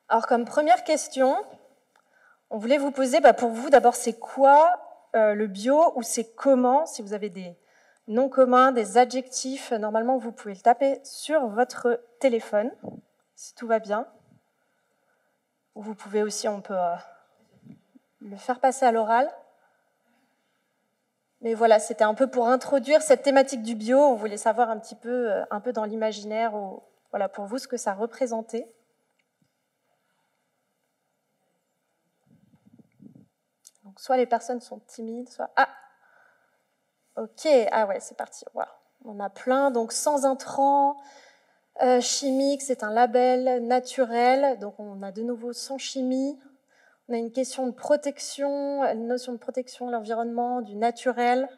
Alors, comme première question, on voulait vous poser, pour vous, d'abord, c'est quoi le bio ou c'est comment? Si vous avez des noms communs, des adjectifs, normalement, vous pouvez le taper sur votre téléphone, si tout va bien. Ou vous pouvez aussi, on peut le faire passer à l'oral. Mais voilà, c'était un peu pour introduire cette thématique du bio. On voulait savoir un peu dans l'imaginaire, voilà, pour vous, ce que ça représentait. Donc, soit les personnes sont timides, soit... Ah, ok, ah ouais, c'est parti. Voilà. On a plein, donc sans intrants chimiques, c'est un label naturel. Donc, on a de nouveau sans chimie. On a une question de protection, une notion de protection de l'environnement, du naturel.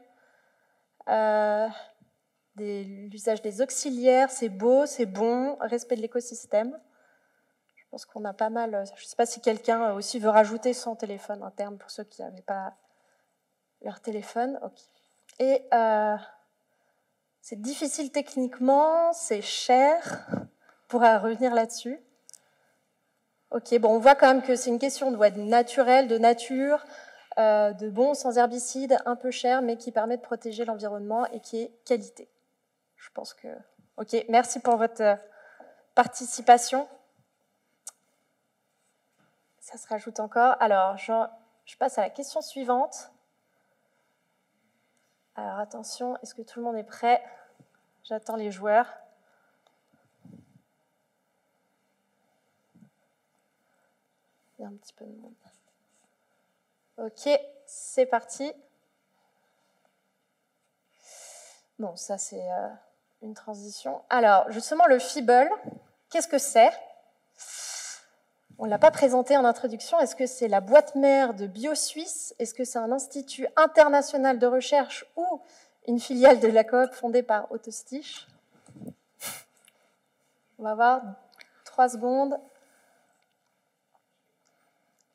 L'usage des auxiliaires, c'est beau, c'est bon, respect de l'écosystème. Je pense qu'on a pas mal. Je ne sais pas si quelqu'un aussi veut rajouter son téléphone interne pour ceux qui n'avaient pas leur téléphone. Okay. Et c'est difficile techniquement, c'est cher. On pourra revenir là-dessus. Ok, bon, on voit quand même que c'est une question de naturel, de nature, de bon, sans herbicides, un peu cher, mais qui permet de protéger l'environnement et qui est qualité. Je pense que... Ok, merci pour votre participation. Ça se rajoute encore. Alors, je passe à la question suivante. Alors, attention, est-ce que tout le monde est prêt? J'attends les joueurs. Il y a un petit peu de monde. Ok, c'est parti. Bon, ça, c'est une transition. Alors, justement, le FIBL, qu'est-ce que c'est? On ne l'a pas présenté en introduction. Est-ce que c'est la boîte mère de BioSuisse? Est-ce que c'est un institut international de recherche ou une filiale de la coop fondée par Otto Stich? On va voir 3 secondes.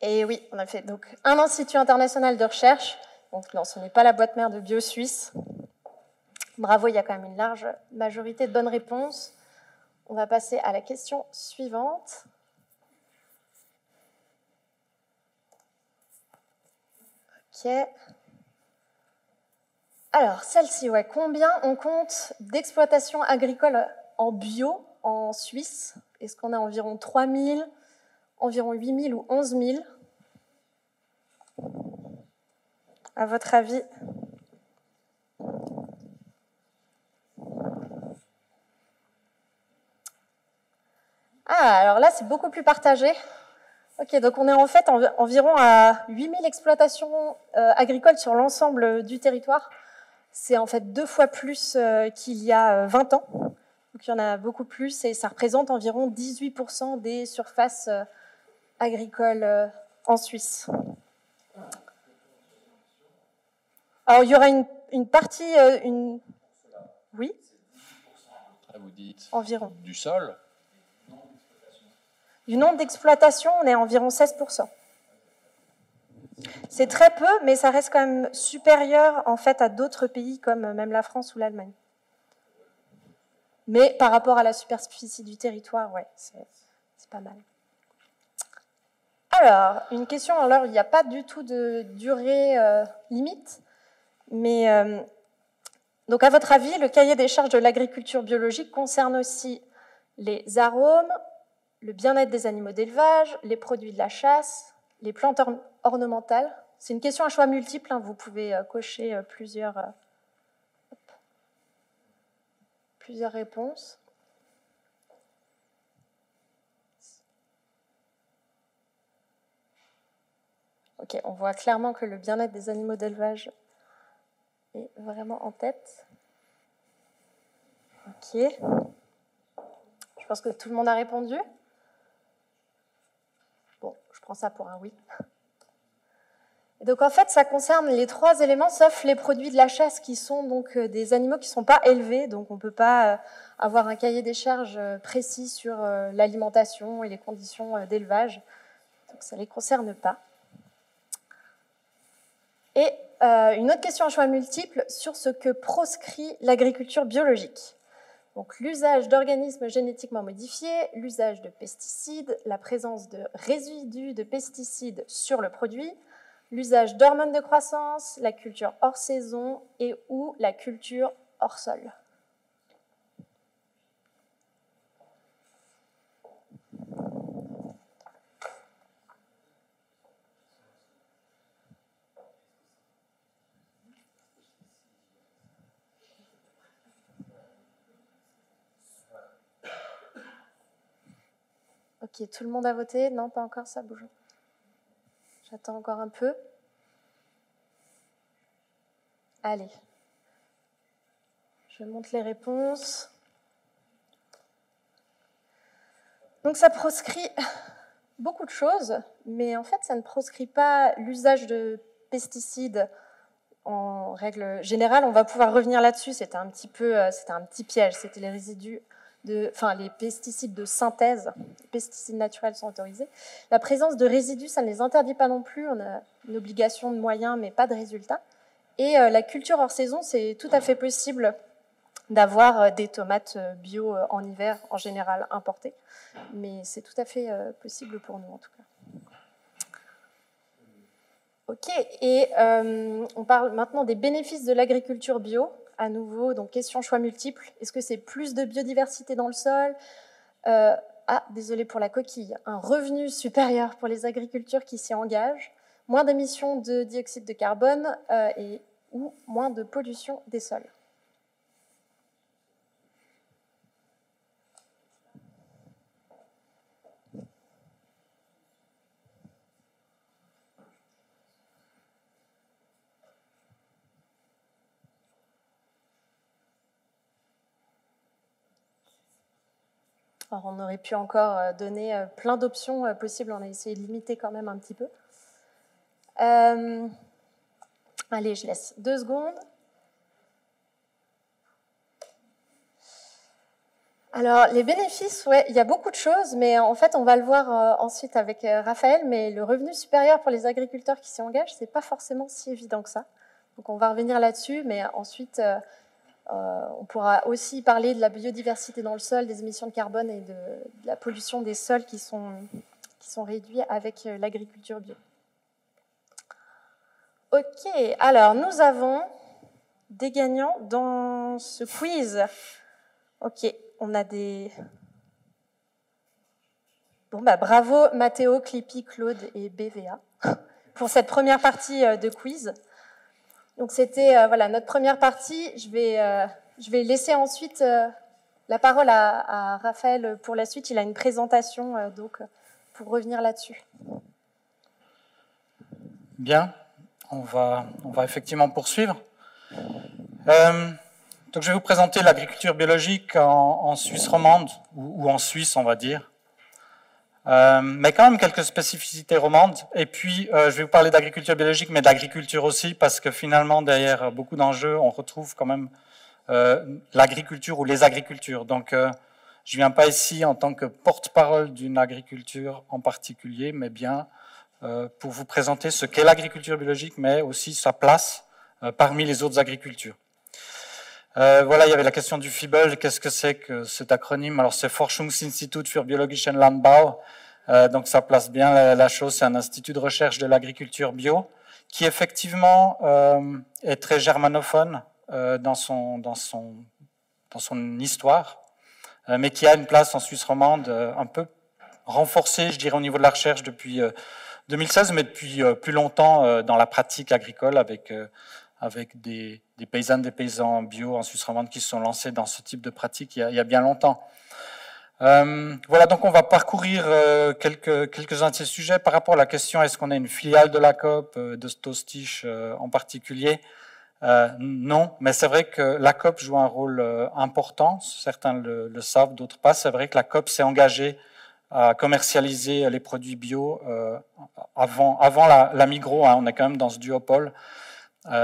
Et oui, on a fait donc un institut international de recherche. Donc non, ce n'est pas la boîte mère de BioSuisse. Bravo, il y a quand même une large majorité de bonnes réponses. On va passer à la question suivante. Ok. Alors, celle-ci, ouais. Combien on compte d'exploitations agricoles en bio en Suisse? Est-ce qu'on a environ 3 000, environ 8 000 ou 11 000? À votre avis? Ah, alors là, c'est beaucoup plus partagé. Ok, donc on est en fait environ à 8 000 exploitations agricoles sur l'ensemble du territoire. C'est en fait 2 fois plus qu'il y a 20 ans. Donc il y en a beaucoup plus et ça représente environ 18% des surfaces agricoles en Suisse. Alors il y aura une partie... Oui? Vous dites environ. Du sol? Du nombre d'exploitations, on est à environ 16%. C'est très peu, mais ça reste quand même supérieur en fait à d'autres pays comme même la France ou l'Allemagne. Mais par rapport à la superficie du territoire, ouais, c'est pas mal. Alors, une question, alors il n'y a pas du tout de durée limite, mais donc à votre avis, le cahier des charges de l'agriculture biologique concerne aussi les arômes, le bien-être des animaux d'élevage, les produits de la chasse, les plantes ornementales. C'est une question à choix multiple, hein, vous pouvez cocher plusieurs réponses. Ok, on voit clairement que le bien-être des animaux d'élevage est vraiment en tête. Ok. Je pense que tout le monde a répondu. Bon, je prends ça pour un oui. Et donc en fait, ça concerne les 3 éléments, sauf les produits de la chasse qui sont donc des animaux qui ne sont pas élevés. Donc on ne peut pas avoir un cahier des charges précis sur l'alimentation et les conditions d'élevage. Donc ça ne les concerne pas. Et une autre question à choix multiple sur ce que proscrit l'agriculture biologique. Donc l'usage d'organismes génétiquement modifiés, l'usage de pesticides, la présence de résidus de pesticides sur le produit, l'usage d'hormones de croissance, la culture hors saison et ou la culture hors sol. Ok, tout le monde a voté? Non, pas encore, ça bouge. J'attends encore un peu. Allez. Je montre les réponses. Donc ça proscrit beaucoup de choses, mais en fait, ça ne proscrit pas l'usage de pesticides en règle générale. On va pouvoir revenir là-dessus. C'était un petit piège. C'était les résidus les pesticides de synthèse. Les pesticides naturels sont autorisés. La présence de résidus, ça ne les interdit pas non plus. On a une obligation de moyens, mais pas de résultats. Et la culture hors saison, c'est tout à fait possible d'avoir des tomates bio en hiver, en général importées. Mais c'est tout à fait possible pour nous, en tout cas. Ok, et on parle maintenant des bénéfices de l'agriculture bio. À nouveau, donc question choix multiples. Est-ce que c'est plus de biodiversité dans le sol? Désolé pour la coquille. Un revenu supérieur pour les agricultures qui s'y engagent, moins d'émissions de dioxyde de carbone ou moins de pollution des sols. Alors, on aurait pu encore donner plein d'options possibles. On a essayé de limiter quand même un petit peu. Allez, je laisse 2 secondes. Alors, les bénéfices, ouais, il y a beaucoup de choses, mais en fait, on va le voir ensuite avec Raphaël, mais le revenu supérieur pour les agriculteurs qui s'y engagent, c'est pas forcément si évident que ça. Donc, on va revenir là-dessus, mais ensuite, on pourra aussi parler de la biodiversité dans le sol, des émissions de carbone et de la pollution des sols qui sont réduits avec l'agriculture bio. Ok, alors nous avons des gagnants dans ce quiz. Ok, on a des... Bon, bravo Mathéo, Clippy, Claude et BVA pour cette première partie de quiz. Donc c'était notre première partie. Je vais laisser ensuite la parole à Raphaël pour la suite. Il a une présentation pour revenir là-dessus. Bien, on va effectivement poursuivre. Donc je vais vous présenter l'agriculture biologique en Suisse romande, ou en Suisse on va dire. Mais quand même quelques spécificités romandes. Et puis, je vais vous parler d'agriculture biologique, mais d'agriculture aussi, parce que finalement, derrière beaucoup d'enjeux, on retrouve quand même l'agriculture ou les agricultures. Donc, je ne viens pas ici en tant que porte-parole d'une agriculture en particulier, mais bien pour vous présenter ce qu'est l'agriculture biologique, mais aussi sa place parmi les autres agricultures. Voilà, il y avait la question du FIBEL. Qu'est-ce que c'est que cet acronyme? Alors, c'est Forschungsinstitut für biologischen Landbau. Donc, ça place bien la chose. C'est un institut de recherche de l'agriculture bio qui, effectivement, est très germanophone dans son histoire, mais qui a une place en Suisse romande un peu renforcée, je dirais, au niveau de la recherche depuis 2016, mais depuis plus longtemps dans la pratique agricole avec des paysannes, des paysans bio en Suisse romande qui se sont lancés dans ce type de pratique il y a bien longtemps. Voilà, donc on va parcourir quelques-uns de ces sujets par rapport à la question est-ce qu'on a une filiale de la COP, de Stostich en particulier? Non, mais c'est vrai que la COP joue un rôle important, certains le savent, d'autres pas. C'est vrai que la COP s'est engagée à commercialiser les produits bio avant la Migros, hein, on est quand même dans ce duopole.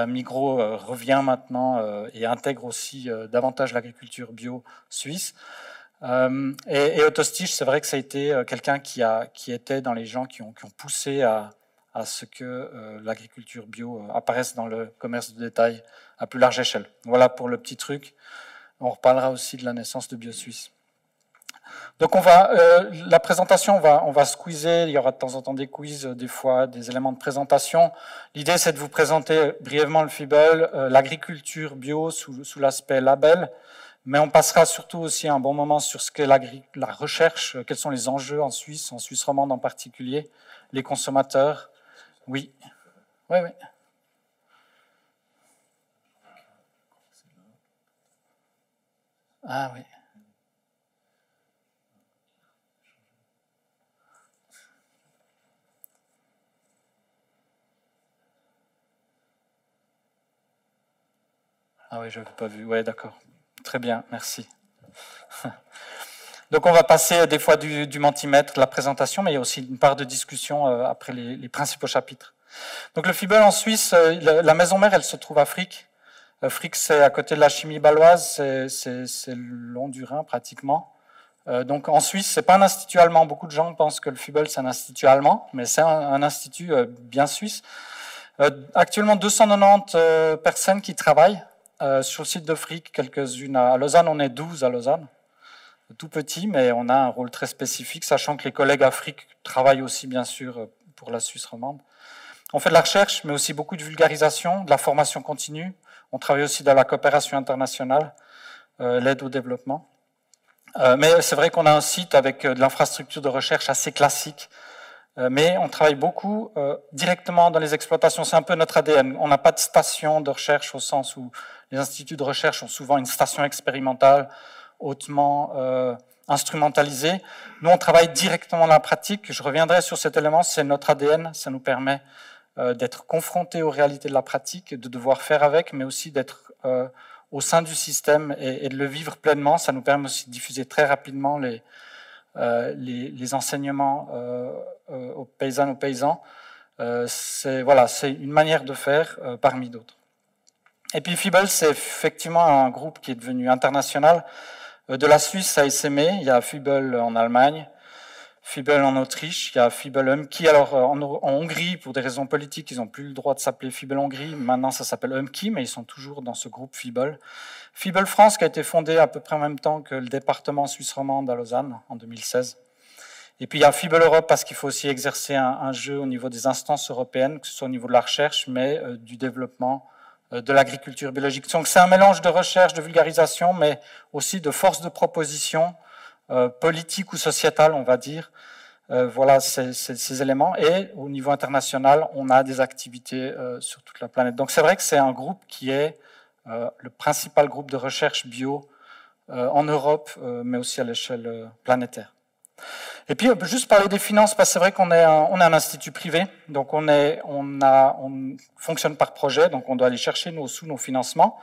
Migros revient maintenant et intègre aussi davantage l'agriculture bio suisse. Et Otto Stich, c'est vrai que ça a été quelqu'un qui était dans les gens qui ont poussé à ce que l'agriculture bio apparaisse dans le commerce de détail à plus large échelle. Voilà pour le petit truc. On reparlera aussi de la naissance de BioSuisse. Donc la présentation, on va squeezer, il y aura de temps en temps des quiz, des fois des éléments de présentation. L'idée, c'est de vous présenter brièvement le FIBEL, l'agriculture bio sous l'aspect label, mais on passera surtout aussi un bon moment sur ce qu'est la recherche, quels sont les enjeux en Suisse romande en particulier, les consommateurs. Oui, oui, oui. Ah oui. Ah oui, je n'avais pas vu. Oui, d'accord. Très bien, merci. Donc on va passer des fois du mentimètre, de la présentation, mais il y a aussi une part de discussion après les principaux chapitres. Donc le FIBEL en Suisse, la maison mère, elle se trouve à Frick. Frick, c'est à côté de la Chimie bâloise, c'est le long du Rhin pratiquement. Donc en Suisse, c'est pas un institut allemand. Beaucoup de gens pensent que le FIBEL c'est un institut allemand, mais c'est un institut bien suisse. Actuellement 290 personnes qui travaillent sur le site de Frick, quelques-unes à Lausanne. On est 12 à Lausanne, tout petit, mais on a un rôle très spécifique, sachant que les collègues à Frick travaillent aussi bien sûr pour la Suisse romande. On fait de la recherche, mais aussi beaucoup de vulgarisation, de la formation continue. On travaille aussi dans la coopération internationale, l'aide au développement. Mais c'est vrai qu'on a un site avec de l'infrastructure de recherche assez classique, mais on travaille beaucoup directement dans les exploitations. C'est un peu notre ADN. On n'a pas de station de recherche au sens où les instituts de recherche ont souvent une station expérimentale hautement instrumentalisée. Nous, on travaille directement dans la pratique. Je reviendrai sur cet élément, c'est notre ADN. Ça nous permet d'être confrontés aux réalités de la pratique, de devoir faire avec, mais aussi d'être au sein du système et de le vivre pleinement. Ça nous permet aussi de diffuser très rapidement les enseignements aux paysannes, aux paysans. C'est une manière de faire parmi d'autres. Et puis FIBEL, c'est effectivement un groupe qui est devenu international. De la Suisse à SME, il y a FIBEL en Allemagne, FIBEL en Autriche, il y a FIBEL UMKI. Alors en Hongrie, pour des raisons politiques, ils n'ont plus le droit de s'appeler FIBEL Hongrie. Maintenant, ça s'appelle UMKI, mais ils sont toujours dans ce groupe FIBEL. FIBEL France, qui a été fondé à peu près en même temps que le département suisse romande à Lausanne, en 2016. Et puis il y a FIBEL Europe, parce qu'il faut aussi exercer un jeu au niveau des instances européennes, que ce soit au niveau de la recherche, mais du développement de l'agriculture biologique. Donc c'est un mélange de recherche, de vulgarisation, mais aussi de force de proposition, politique ou sociétale, on va dire. Voilà ces éléments. Et au niveau international, on a des activités sur toute la planète. Donc c'est vrai que c'est un groupe qui est le principal groupe de recherche bio en Europe, mais aussi à l'échelle planétaire. Et puis, juste parler des finances, parce que c'est vrai qu'on est un institut privé, donc on fonctionne par projet, donc on doit aller chercher sous nos financements.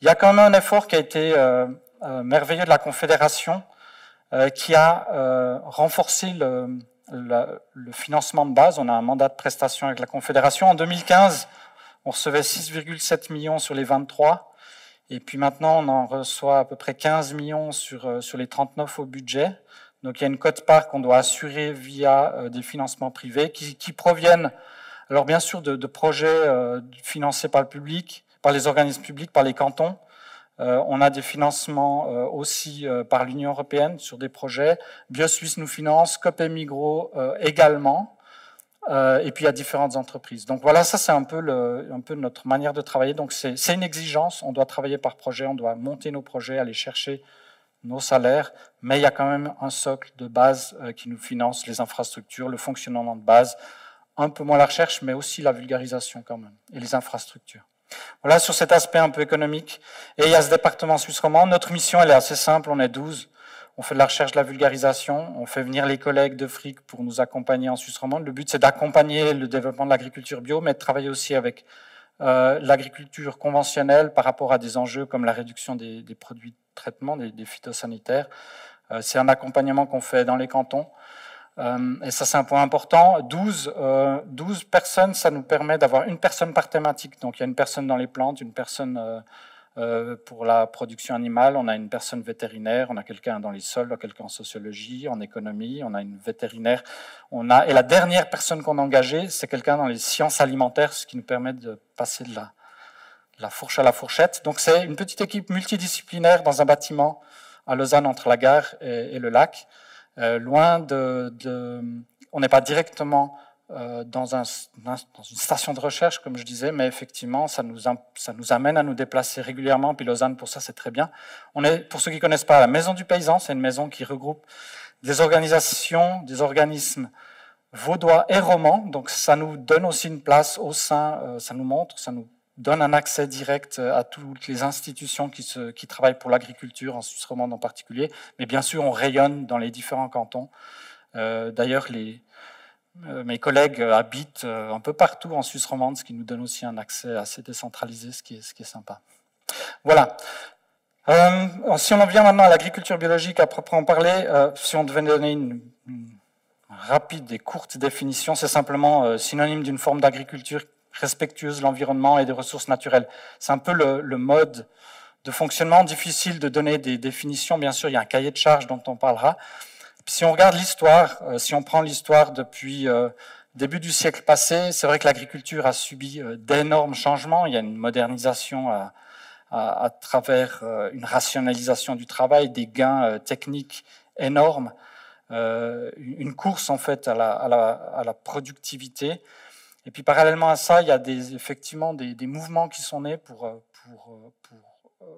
Il y a quand même un effort qui a été merveilleux de la Confédération, qui a renforcé le financement de base. On a un mandat de prestation avec la Confédération. En 2015, on recevait 6,7 millions sur les 23, et puis maintenant on en reçoit à peu près 15 millions sur les 39 au budget. Donc il y a une quote-part qu'on doit assurer via des financements privés qui proviennent, alors bien sûr, de projets financés par le public, par les organismes publics, par les cantons. On a des financements aussi par l'Union européenne sur des projets. BioSuisse nous finance, Copemigro également, et puis il y a différentes entreprises. Donc voilà, ça c'est un peu notre manière de travailler. Donc c'est une exigence, on doit travailler par projet, on doit monter nos projets, aller chercher nos salaires, mais il y a quand même un socle de base qui nous finance les infrastructures, le fonctionnement de base, un peu moins la recherche, mais aussi la vulgarisation quand même, et les infrastructures. Voilà sur cet aspect un peu économique. Et il y a ce département suisse romand. Notre mission, elle est assez simple, on est 12. On fait de la recherche, de la vulgarisation, on fait venir les collègues de Frick pour nous accompagner en Suisse romande. Le but, c'est d'accompagner le développement de l'agriculture bio, mais de travailler aussi avec l'agriculture conventionnelle par rapport à des enjeux comme la réduction des produits de traitement, des phytosanitaires. C'est un accompagnement qu'on fait dans les cantons. Et ça, c'est un point important. 12 personnes, ça nous permet d'avoir une personne par thématique. Donc, il y a une personne dans les plantes, une personne pour la production animale, on a une personne vétérinaire, on a quelqu'un dans les sols, quelqu'un en sociologie, en économie, on a une vétérinaire. Et la dernière personne qu'on a engagée, c'est quelqu'un dans les sciences alimentaires, ce qui nous permet de passer de la fourche à la fourchette. Donc c'est une petite équipe multidisciplinaire dans un bâtiment à Lausanne entre la gare et le lac. On n'est pas directement dans une station de recherche, comme je disais, mais effectivement, ça nous amène à nous déplacer régulièrement. Puis Lausanne, pour ça, c'est très bien. On est, pour ceux qui ne connaissent pas, la Maison du Paysan. C'est une maison qui regroupe des organisations, des organismes vaudois et romans. Donc ça nous donne aussi une place au sein, ça nous donne un accès direct à toutes les institutions qui travaillent pour l'agriculture, en Suisse romande en particulier. Mais bien sûr, on rayonne dans les différents cantons. D'ailleurs, mes collègues habitent un peu partout en Suisse romande, ce qui nous donne aussi un accès assez décentralisé, ce qui est sympa. Voilà. Si on en vient maintenant à l'agriculture biologique à proprement parler, si on devait donner une rapide et courte définition, c'est simplement synonyme d'une forme d'agriculture respectueuse de l'environnement et des ressources naturelles. C'est un peu le mode de fonctionnement. Difficile de donner des définitions. Bien sûr, il y a un cahier de charges dont on parlera. Si on regarde l'histoire, si on prend l'histoire depuis début du siècle passé, c'est vrai que l'agriculture a subi d'énormes changements. Il y a une modernisation à travers une rationalisation du travail, des gains techniques énormes, une course en fait à la productivité. Et puis parallèlement à ça, il y a effectivement des mouvements qui sont nés pour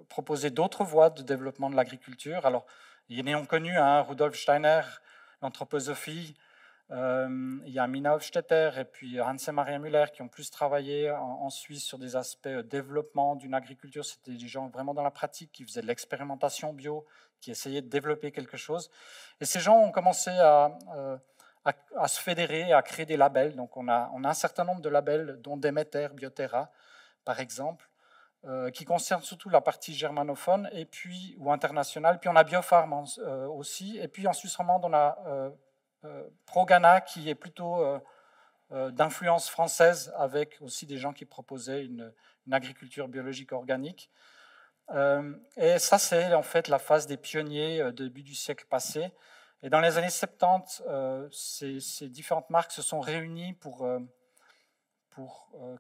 proposer d'autres voies de développement de l'agriculture. Alors, il y en a connu, Rudolf Steiner, l'anthroposophie, il y a Mina Hofstetter et puis Hans et Maria Müller qui ont plus travaillé en Suisse sur des aspects développement d'une agriculture. C'était des gens vraiment dans la pratique qui faisaient de l'expérimentation bio, qui essayaient de développer quelque chose. Et ces gens ont commencé à se fédérer, à créer des labels. Donc on a un certain nombre de labels, dont Demeter, Bioterra, par exemple, qui concernent surtout la partie germanophone et puis, ou internationale. Puis on a Biofarm aussi. Et puis en Suisse romande, on a Progana, qui est plutôt d'influence française, avec aussi des gens qui proposaient une agriculture biologique organique. Et ça, c'est en fait la phase des pionniers début du siècle passé. Et dans les années 70, ces différentes marques se sont réunies pour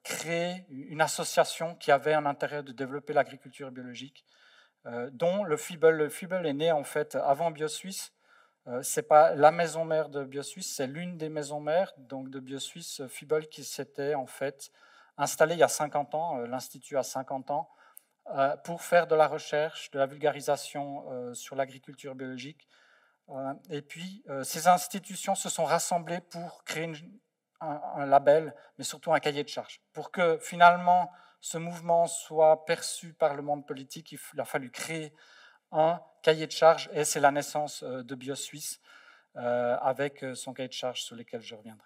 créer une association qui avait un intérêt de développer l'agriculture biologique, dont le FIBEL. Le FIBEL est né en fait avant BioSuisse. C'est pas la maison mère de BioSuisse, c'est l'une des maisons mères donc de BioSuisse, FIBEL, qui s'était en fait installé il y a 50 ans, l'Institut a 50 ans, pour faire de la recherche, de la vulgarisation sur l'agriculture biologique. Et puis, ces institutions se sont rassemblées pour créer un label, mais surtout un cahier de charges. Pour que finalement ce mouvement soit perçu par le monde politique, il a fallu créer un cahier de charges, et c'est la naissance de BioSuisse, avec son cahier de charges sur lesquels je reviendrai.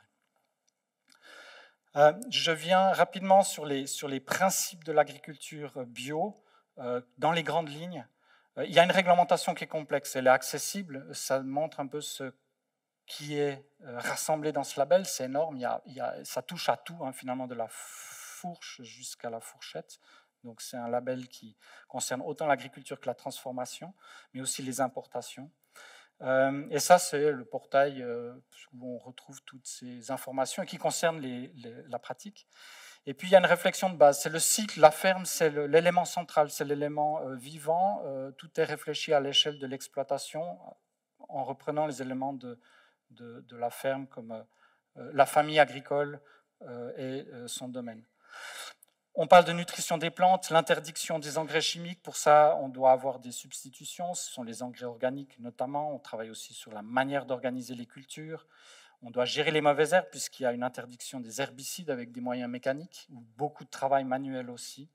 Je viens rapidement sur les principes de l'agriculture bio, dans les grandes lignes. Il y a une réglementation qui est complexe, elle est accessible, ça montre un peu ce qui est rassemblé dans ce label, c'est énorme, ça touche à tout, finalement, de la fourche jusqu'à la fourchette. Donc c'est un label qui concerne autant l'agriculture que la transformation, mais aussi les importations. Et ça, c'est le portail où on retrouve toutes ces informations et qui concernent la pratique. Et puis il y a une réflexion de base, c'est le cycle, la ferme, c'est l'élément central, c'est l'élément vivant, tout est réfléchi à l'échelle de l'exploitation en reprenant les éléments de la ferme comme la famille agricole et son domaine. On parle de nutrition des plantes, l'interdiction des engrais chimiques. Pour ça, on doit avoir des substitutions. Ce sont les engrais organiques notamment. On travaille aussi sur la manière d'organiser les cultures. On doit gérer les mauvaises herbes puisqu'il y a une interdiction des herbicides avec des moyens mécaniques, ou beaucoup de travail manuel aussi.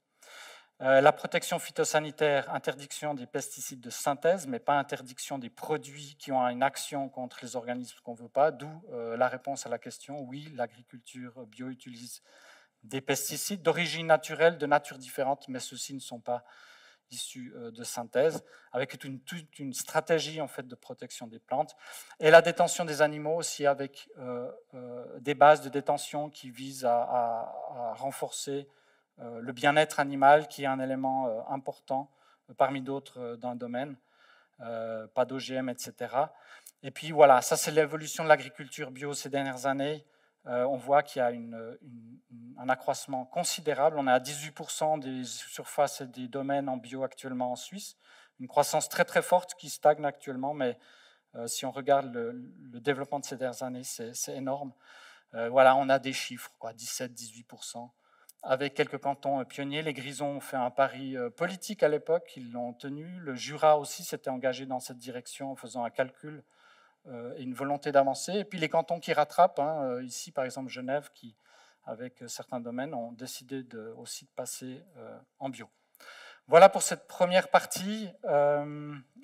La protection phytosanitaire, interdiction des pesticides de synthèse, mais pas interdiction des produits qui ont une action contre les organismes qu'on ne veut pas, d'où la réponse à la question, oui, l'agriculture bio utilise des pesticides d'origine naturelle, de nature différente, mais ceux-ci ne sont pas issus de synthèse, avec toute une stratégie en fait de protection des plantes, et la détention des animaux aussi, avec des bases de détention qui visent à renforcer le bien-être animal, qui est un élément important parmi d'autres dans le domaine, pas d'OGM, etc. Et puis voilà, ça c'est l'évolution de l'agriculture bio ces dernières années. on voit qu'il y a un accroissement considérable. On est à 18% des surfaces et des domaines en bio actuellement en Suisse. Une croissance très très forte qui stagne actuellement, mais si on regarde le développement de ces dernières années, c'est énorme. Voilà, on a des chiffres, 17-18%. Avec quelques cantons pionniers, les Grisons ont fait un pari politique à l'époque, ils l'ont tenu. Le Jura aussi s'était engagé dans cette direction en faisant un calcul et une volonté d'avancer. Et puis les cantons qui rattrapent, ici par exemple Genève, qui avec certains domaines ont décidé aussi de passer en bio. Voilà pour cette première partie.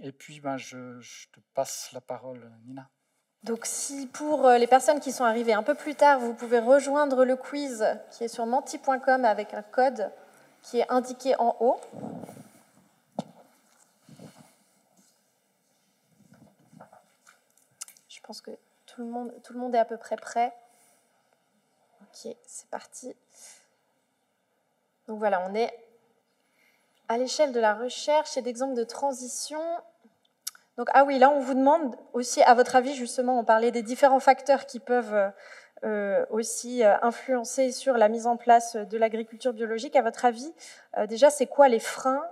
Et puis je te passe la parole, Nina. Donc si pour les personnes qui sont arrivées un peu plus tard, vous pouvez rejoindre le quiz qui est sur menti.com avec un code qui est indiqué en haut. Je pense que tout le monde est à peu près prêt. Ok, c'est parti. Donc voilà, on est à l'échelle de la recherche et d'exemples de transition. Donc, ah oui, là, on vous demande aussi, à votre avis, justement, on parlait des différents facteurs qui peuvent aussi influencer sur la mise en place de l'agriculture biologique. À votre avis, déjà, c'est quoi les freins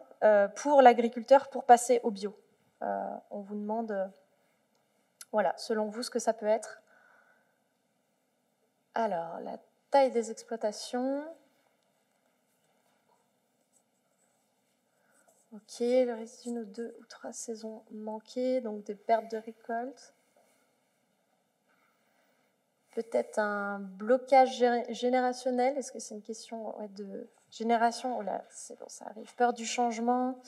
pour l'agriculteur pour passer au bio? On vous demande, voilà, selon vous, ce que ça peut être. Alors, la taille des exploitations. Ok, le reste d'une ou deux ou trois saisons manquées, donc des pertes de récolte. Peut-être un blocage générationnel. Est-ce que c'est une question de génération? Oh là, c'est bon, ça arrive. Peur du changement,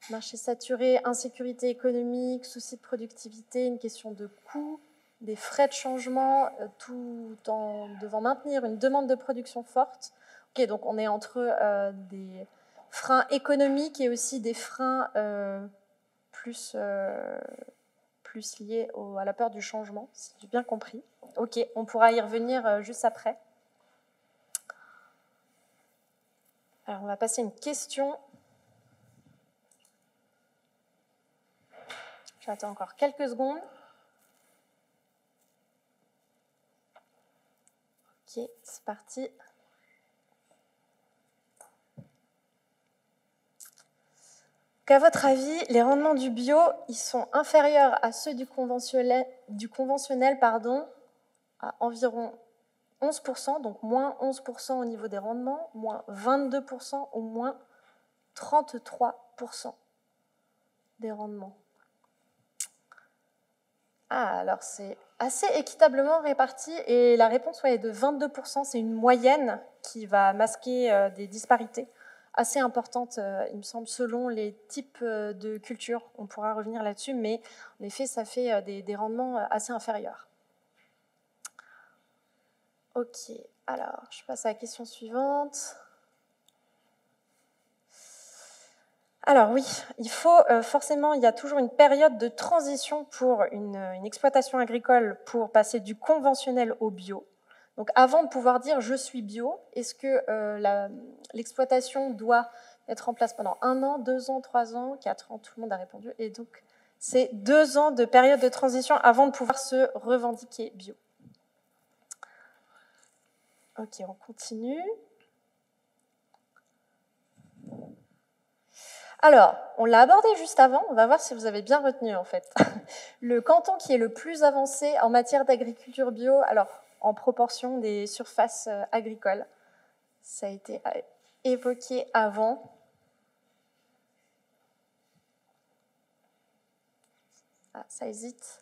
marché saturé, insécurité économique, souci de productivité, une question de coût, des frais de changement, tout en devant maintenir une demande de production forte. Ok, donc on est entre des freins économiques et aussi des freins plus liés à la peur du changement, si j'ai bien compris. Ok, on pourra y revenir juste après. Alors, on va passer une question. J'attends encore quelques secondes. Ok, c'est parti. À votre avis, les rendements du bio, ils sont inférieurs à ceux du conventionnel, à environ 11%, donc moins 11% au niveau des rendements, moins 22% ou moins 33% des rendements. Ah, alors c'est assez équitablement réparti et la réponse est de 22%, c'est une moyenne qui va masquer des disparités assez importantes, il me semble, selon les types de cultures. On pourra revenir là-dessus, mais en effet, ça fait des rendements assez inférieurs. Ok, alors je passe à la question suivante. Alors oui, il faut forcément, il y a toujours une période de transition pour une exploitation agricole pour passer du conventionnel au bio. Donc avant de pouvoir dire je suis bio, est-ce que l'exploitation doit être en place pendant 1 an, 2 ans, 3 ans, 4 ans? Tout le monde a répondu. Et donc c'est 2 ans de période de transition avant de pouvoir se revendiquer bio. Ok, on continue. Alors, on l'a abordé juste avant, on va voir si vous avez bien retenu en fait. Le canton qui est le plus avancé en matière d'agriculture bio, alors en proportion des surfaces agricoles, ça a été évoqué avant. Ah, ça hésite.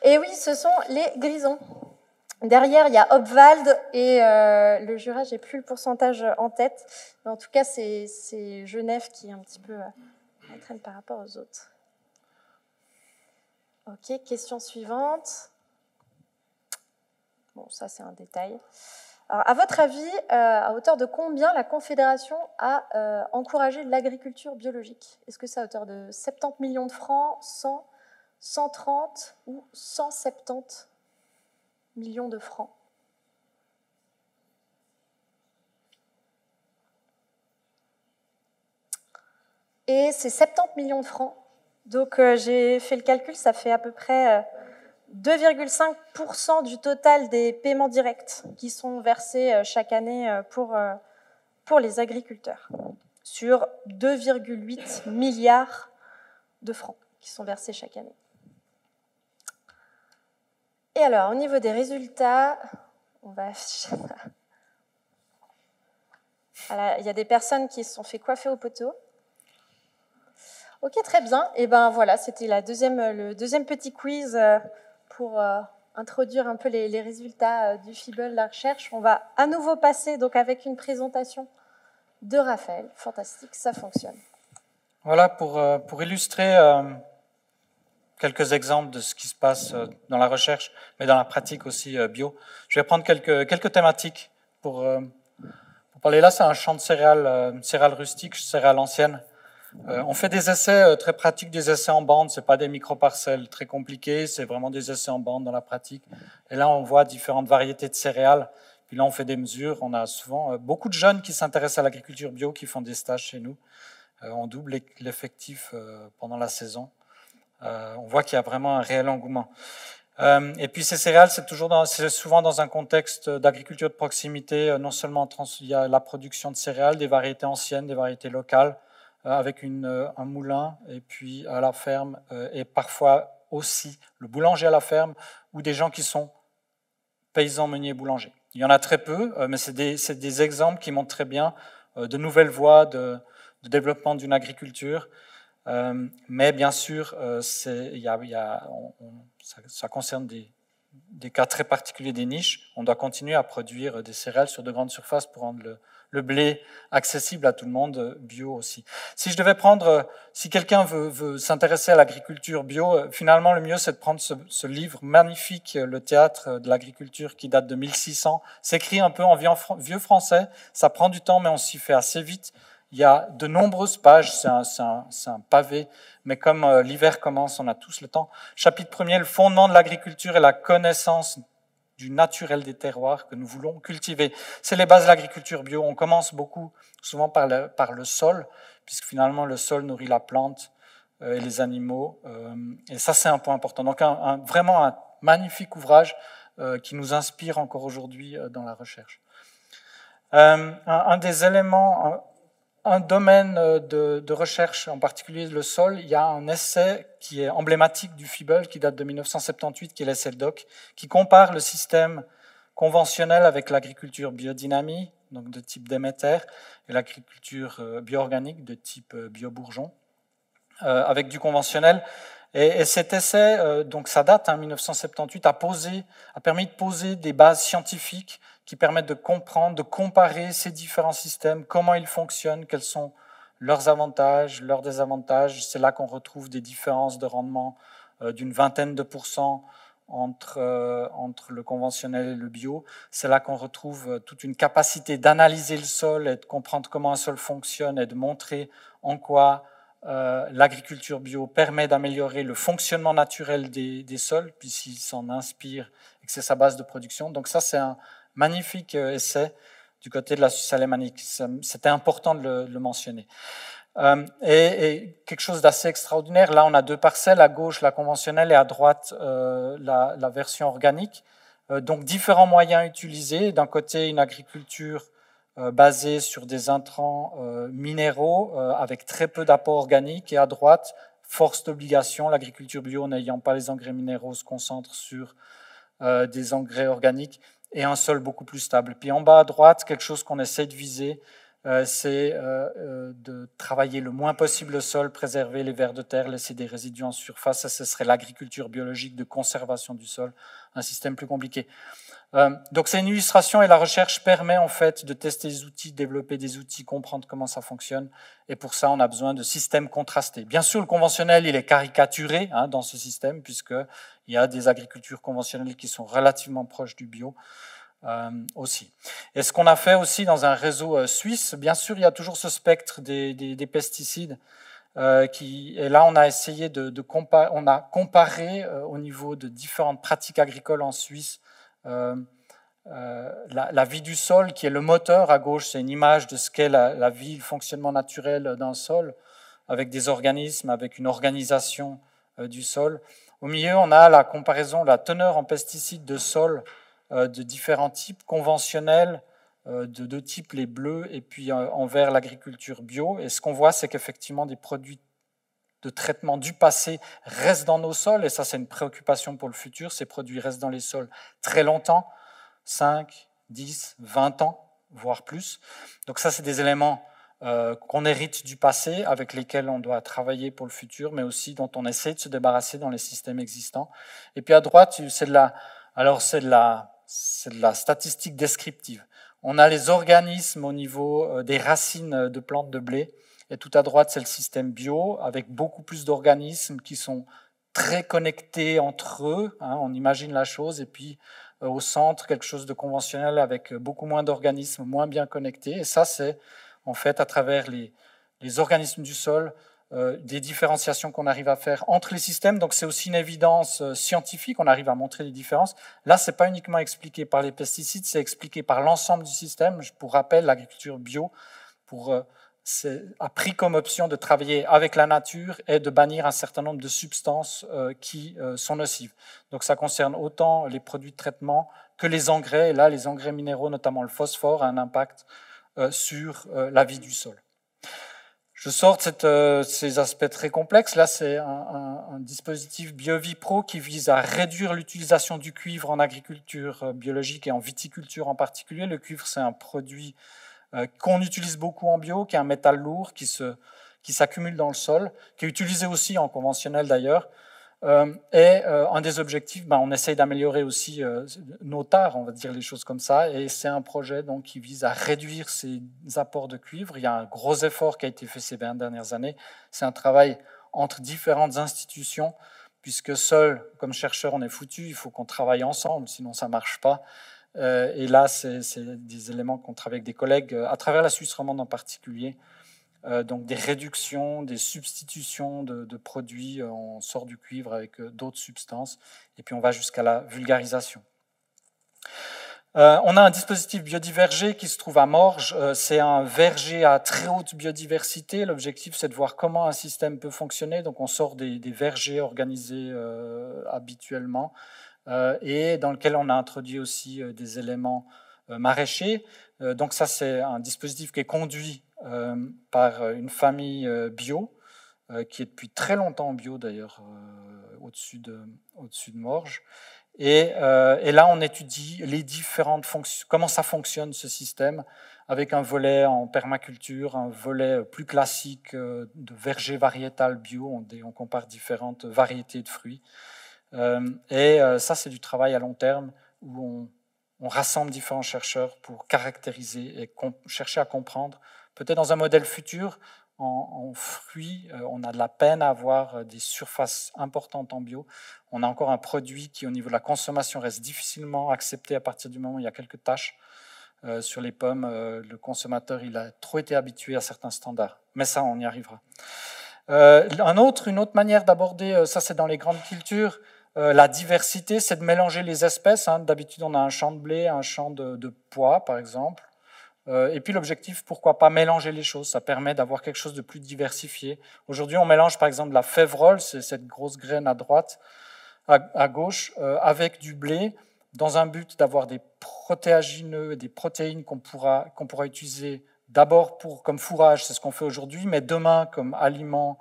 Et oui, ce sont les Grisons. Derrière, il y a Obwald et le Jura, j'ai plus le pourcentage en tête, mais en tout cas, c'est Genève qui est un petit peu en train par rapport aux autres. Ok, question suivante. Bon, ça, c'est un détail. Alors, à votre avis, à hauteur de combien la Confédération a encouragé l'agriculture biologique? Est-ce que c'est à hauteur de 70 millions de francs, 100, 130 ou 170 millions de francs? Et c'est 70 millions de francs. Donc, j'ai fait le calcul, ça fait à peu près 2,5% du total des paiements directs qui sont versés chaque année pour les agriculteurs, sur 2,8 milliards de francs qui sont versés chaque année. Et alors, au niveau des résultats, on va afficher ça. Alors, il y a des personnes qui se sont fait coiffer au poteau. Ok, très bien. Et ben voilà, c'était le deuxième petit quiz pour introduire un peu les résultats du FIBEL, la recherche. On va à nouveau passer donc avec une présentation de Raphaël. Fantastique, ça fonctionne. Voilà, pour illustrer quelques exemples de ce qui se passe dans la recherche, mais dans la pratique aussi bio. Je vais prendre quelques thématiques pour parler. Là, c'est un champ de céréales rustiques, céréales anciennes. On fait des essais très pratiques, des essais en bande, c'est pas des micro-parcelles très compliquées, c'est vraiment des essais en bande dans la pratique. Et là, on voit différentes variétés de céréales. Puis là, on fait des mesures. On a souvent beaucoup de jeunes qui s'intéressent à l'agriculture bio, qui font des stages chez nous. On double l'effectif pendant la saison. On voit qu'il y a vraiment un réel engouement. Et puis ces céréales, c'est souvent dans un contexte d'agriculture de proximité. Non seulement il y a la production de céréales, des variétés anciennes, des variétés locales, avec un moulin, et puis à la ferme, et parfois aussi le boulanger à la ferme, ou des gens qui sont paysans, meuniers, boulangers. Il y en a très peu, mais c'est des exemples qui montrent très bien de nouvelles voies de développement d'une agriculture. Mais bien sûr, ça concerne des cas très particuliers, des niches. On doit continuer à produire des céréales sur de grandes surfaces pour rendre le blé accessible à tout le monde, bio aussi. Si quelqu'un veut s'intéresser à l'agriculture bio, finalement le mieux c'est de prendre ce livre magnifique, Le théâtre de l'agriculture, qui date de 1600. C'est écrit un peu en vieux français, ça prend du temps mais on s'y fait assez vite. Il y a de nombreuses pages, c'est un pavé, mais comme l'hiver commence, on a tous le temps. Chapitre 1er, le fondement de l'agriculture et la connaissance du naturel des terroirs que nous voulons cultiver. C'est les bases de l'agriculture bio. On commence souvent par le sol, puisque finalement le sol nourrit la plante et les animaux. Et ça, c'est un point important. Donc vraiment un magnifique ouvrage qui nous inspire encore aujourd'hui dans la recherche. Un des éléments... Un domaine de recherche, en particulier le sol, il y a un essai qui est emblématique du FIBEL, qui date de 1978, qui est l'essai DOC, qui compare le système conventionnel avec l'agriculture biodynamie, donc de type Déméter, et l'agriculture bio-organique de type bio-bourgeon, avec du conventionnel. Et cet essai, donc ça date, 1978, a permis de poser des bases scientifiques qui permettent de comprendre, de comparer ces différents systèmes, comment ils fonctionnent, quels sont leurs avantages, leurs désavantages. C'est là qu'on retrouve des différences de rendement d'une vingtaine de % entre le conventionnel et le bio. C'est là qu'on retrouve toute une capacité d'analyser le sol et de comprendre comment un sol fonctionne et de montrer en quoi l'agriculture bio permet d'améliorer le fonctionnement naturel des sols, puisqu'il s'en inspire et que c'est sa base de production. Donc ça, c'est un magnifique essai du côté de la Suisse alémanique. C'était important de le mentionner. Et quelque chose d'assez extraordinaire, là on a deux parcelles, à gauche la conventionnelle et à droite la version organique. Donc différents moyens utilisés. D'un côté une agriculture basée sur des intrants minéraux avec très peu d'apport organique, et à droite, force d'obligation, l'agriculture bio n'ayant pas les engrais minéraux se concentre sur des engrais organiques et un sol beaucoup plus stable. Puis en bas à droite, quelque chose qu'on essaie de viser, c'est de travailler le moins possible le sol, préserver les vers de terre, laisser des résidus en surface. Ça, ce serait l'agriculture biologique de conservation du sol, un système plus compliqué. Donc c'est une illustration, et la recherche permet en fait de tester des outils, développer des outils, comprendre comment ça fonctionne, et pour ça on a besoin de systèmes contrastés. Bien sûr, le conventionnel il est caricaturé dans ce système, puisqu'il y a des agricultures conventionnelles qui sont relativement proches du bio aussi. Et ce qu'on a fait aussi dans un réseau suisse, bien sûr il y a toujours ce spectre des pesticides, et là on a essayé on a comparé au niveau de différentes pratiques agricoles en Suisse la vie du sol, qui est le moteur. À gauche, c'est une image de ce qu'est la vie, le fonctionnement naturel d'un sol, avec des organismes, avec une organisation du sol. Au milieu, on a la comparaison, la teneur en pesticides de sol de différents types, conventionnels, de deux types, les bleus, et puis envers l'agriculture bio. Et ce qu'on voit, c'est qu'effectivement, des produits de traitement du passé restent dans nos sols, et ça, c'est une préoccupation pour le futur. Ces produits restent dans les sols très longtemps, 5, 10, 20 ans, voire plus. Donc ça, c'est des éléments qu'on hérite du passé, avec lesquels on doit travailler pour le futur, mais aussi dont on essaie de se débarrasser dans les systèmes existants. Et puis à droite, c'est de la statistique descriptive. On a les organismes au niveau des racines de plantes de blé, et tout à droite, c'est le système bio, avec beaucoup plus d'organismes qui sont très connectés entre eux, hein, on imagine la chose, et puis au centre, quelque chose de conventionnel avec beaucoup moins d'organismes, moins bien connectés. Et ça, c'est en fait à travers les organismes du sol, des différenciations qu'on arrive à faire entre les systèmes. Donc c'est aussi une évidence scientifique, on arrive à montrer les différences. Là, ce n'est pas uniquement expliqué par les pesticides, c'est expliqué par l'ensemble du système. Pour rappel, l'agriculture bio a pris comme option de travailler avec la nature et de bannir un certain nombre de substances qui sont nocives. Donc ça concerne autant les produits de traitement que les engrais. Et là, les engrais minéraux, notamment le phosphore, a un impact sur la vie du sol. Je sors de ces aspects très complexes. Là, c'est un dispositif BioVipro qui vise à réduire l'utilisation du cuivre en agriculture biologique et en viticulture en particulier. Le cuivre, c'est un produit qu'on utilise beaucoup en bio, qui est un métal lourd qui s'accumule dans le sol, qui est utilisé aussi en conventionnel d'ailleurs. Et un des objectifs, on essaye d'améliorer aussi nos tares, on va dire les choses comme ça, et c'est un projet donc, qui vise à réduire ces apports de cuivre. Il y a un gros effort qui a été fait ces 20 dernières années. C'est un travail entre différentes institutions, puisque seul, comme chercheur, on est foutu, il faut qu'on travaille ensemble, sinon ça ne marche pas. Et là, c'est des éléments qu'on travaille avec des collègues, à travers la Suisse romande en particulier, donc des réductions, des substitutions de produits, on sort du cuivre avec d'autres substances, et puis on va jusqu'à la vulgarisation. On a un dispositif biodivergé qui se trouve à Morges, c'est un verger à très haute biodiversité. L'objectif, c'est de voir comment un système peut fonctionner, donc on sort des vergers organisés habituellement, et dans lequel on a introduit aussi des éléments maraîchers. Donc ça, c'est un dispositif qui est conduit par une famille bio, qui est depuis très longtemps bio d'ailleurs, au-dessus de Morges. Et là, on étudie les différentes fonctions, comment ça fonctionne ce système, avec un volet en permaculture, un volet plus classique de verger variétal bio, on compare différentes variétés de fruits. Et ça, c'est du travail à long terme où on rassemble différents chercheurs pour caractériser et chercher à comprendre. Peut-être dans un modèle futur, en fruits, on a de la peine à avoir des surfaces importantes en bio. On a encore un produit qui, au niveau de la consommation, reste difficilement accepté à partir du moment où il y a quelques tâches. Sur les pommes, le consommateur il a trop été habitué à certains standards. Mais ça, on y arrivera. Une autre manière d'aborder, ça c'est dans les grandes cultures, la diversité, c'est de mélanger les espèces. D'habitude, on a un champ de blé, un champ de pois, par exemple. Et puis l'objectif, pourquoi pas mélanger les choses, ça permet d'avoir quelque chose de plus diversifié. Aujourd'hui, on mélange par exemple la févrole, c'est cette grosse graine à droite, à gauche, avec du blé, dans un but d'avoir des protéagineux et des protéines qu'on pourra utiliser d'abord comme fourrage, c'est ce qu'on fait aujourd'hui, mais demain comme aliment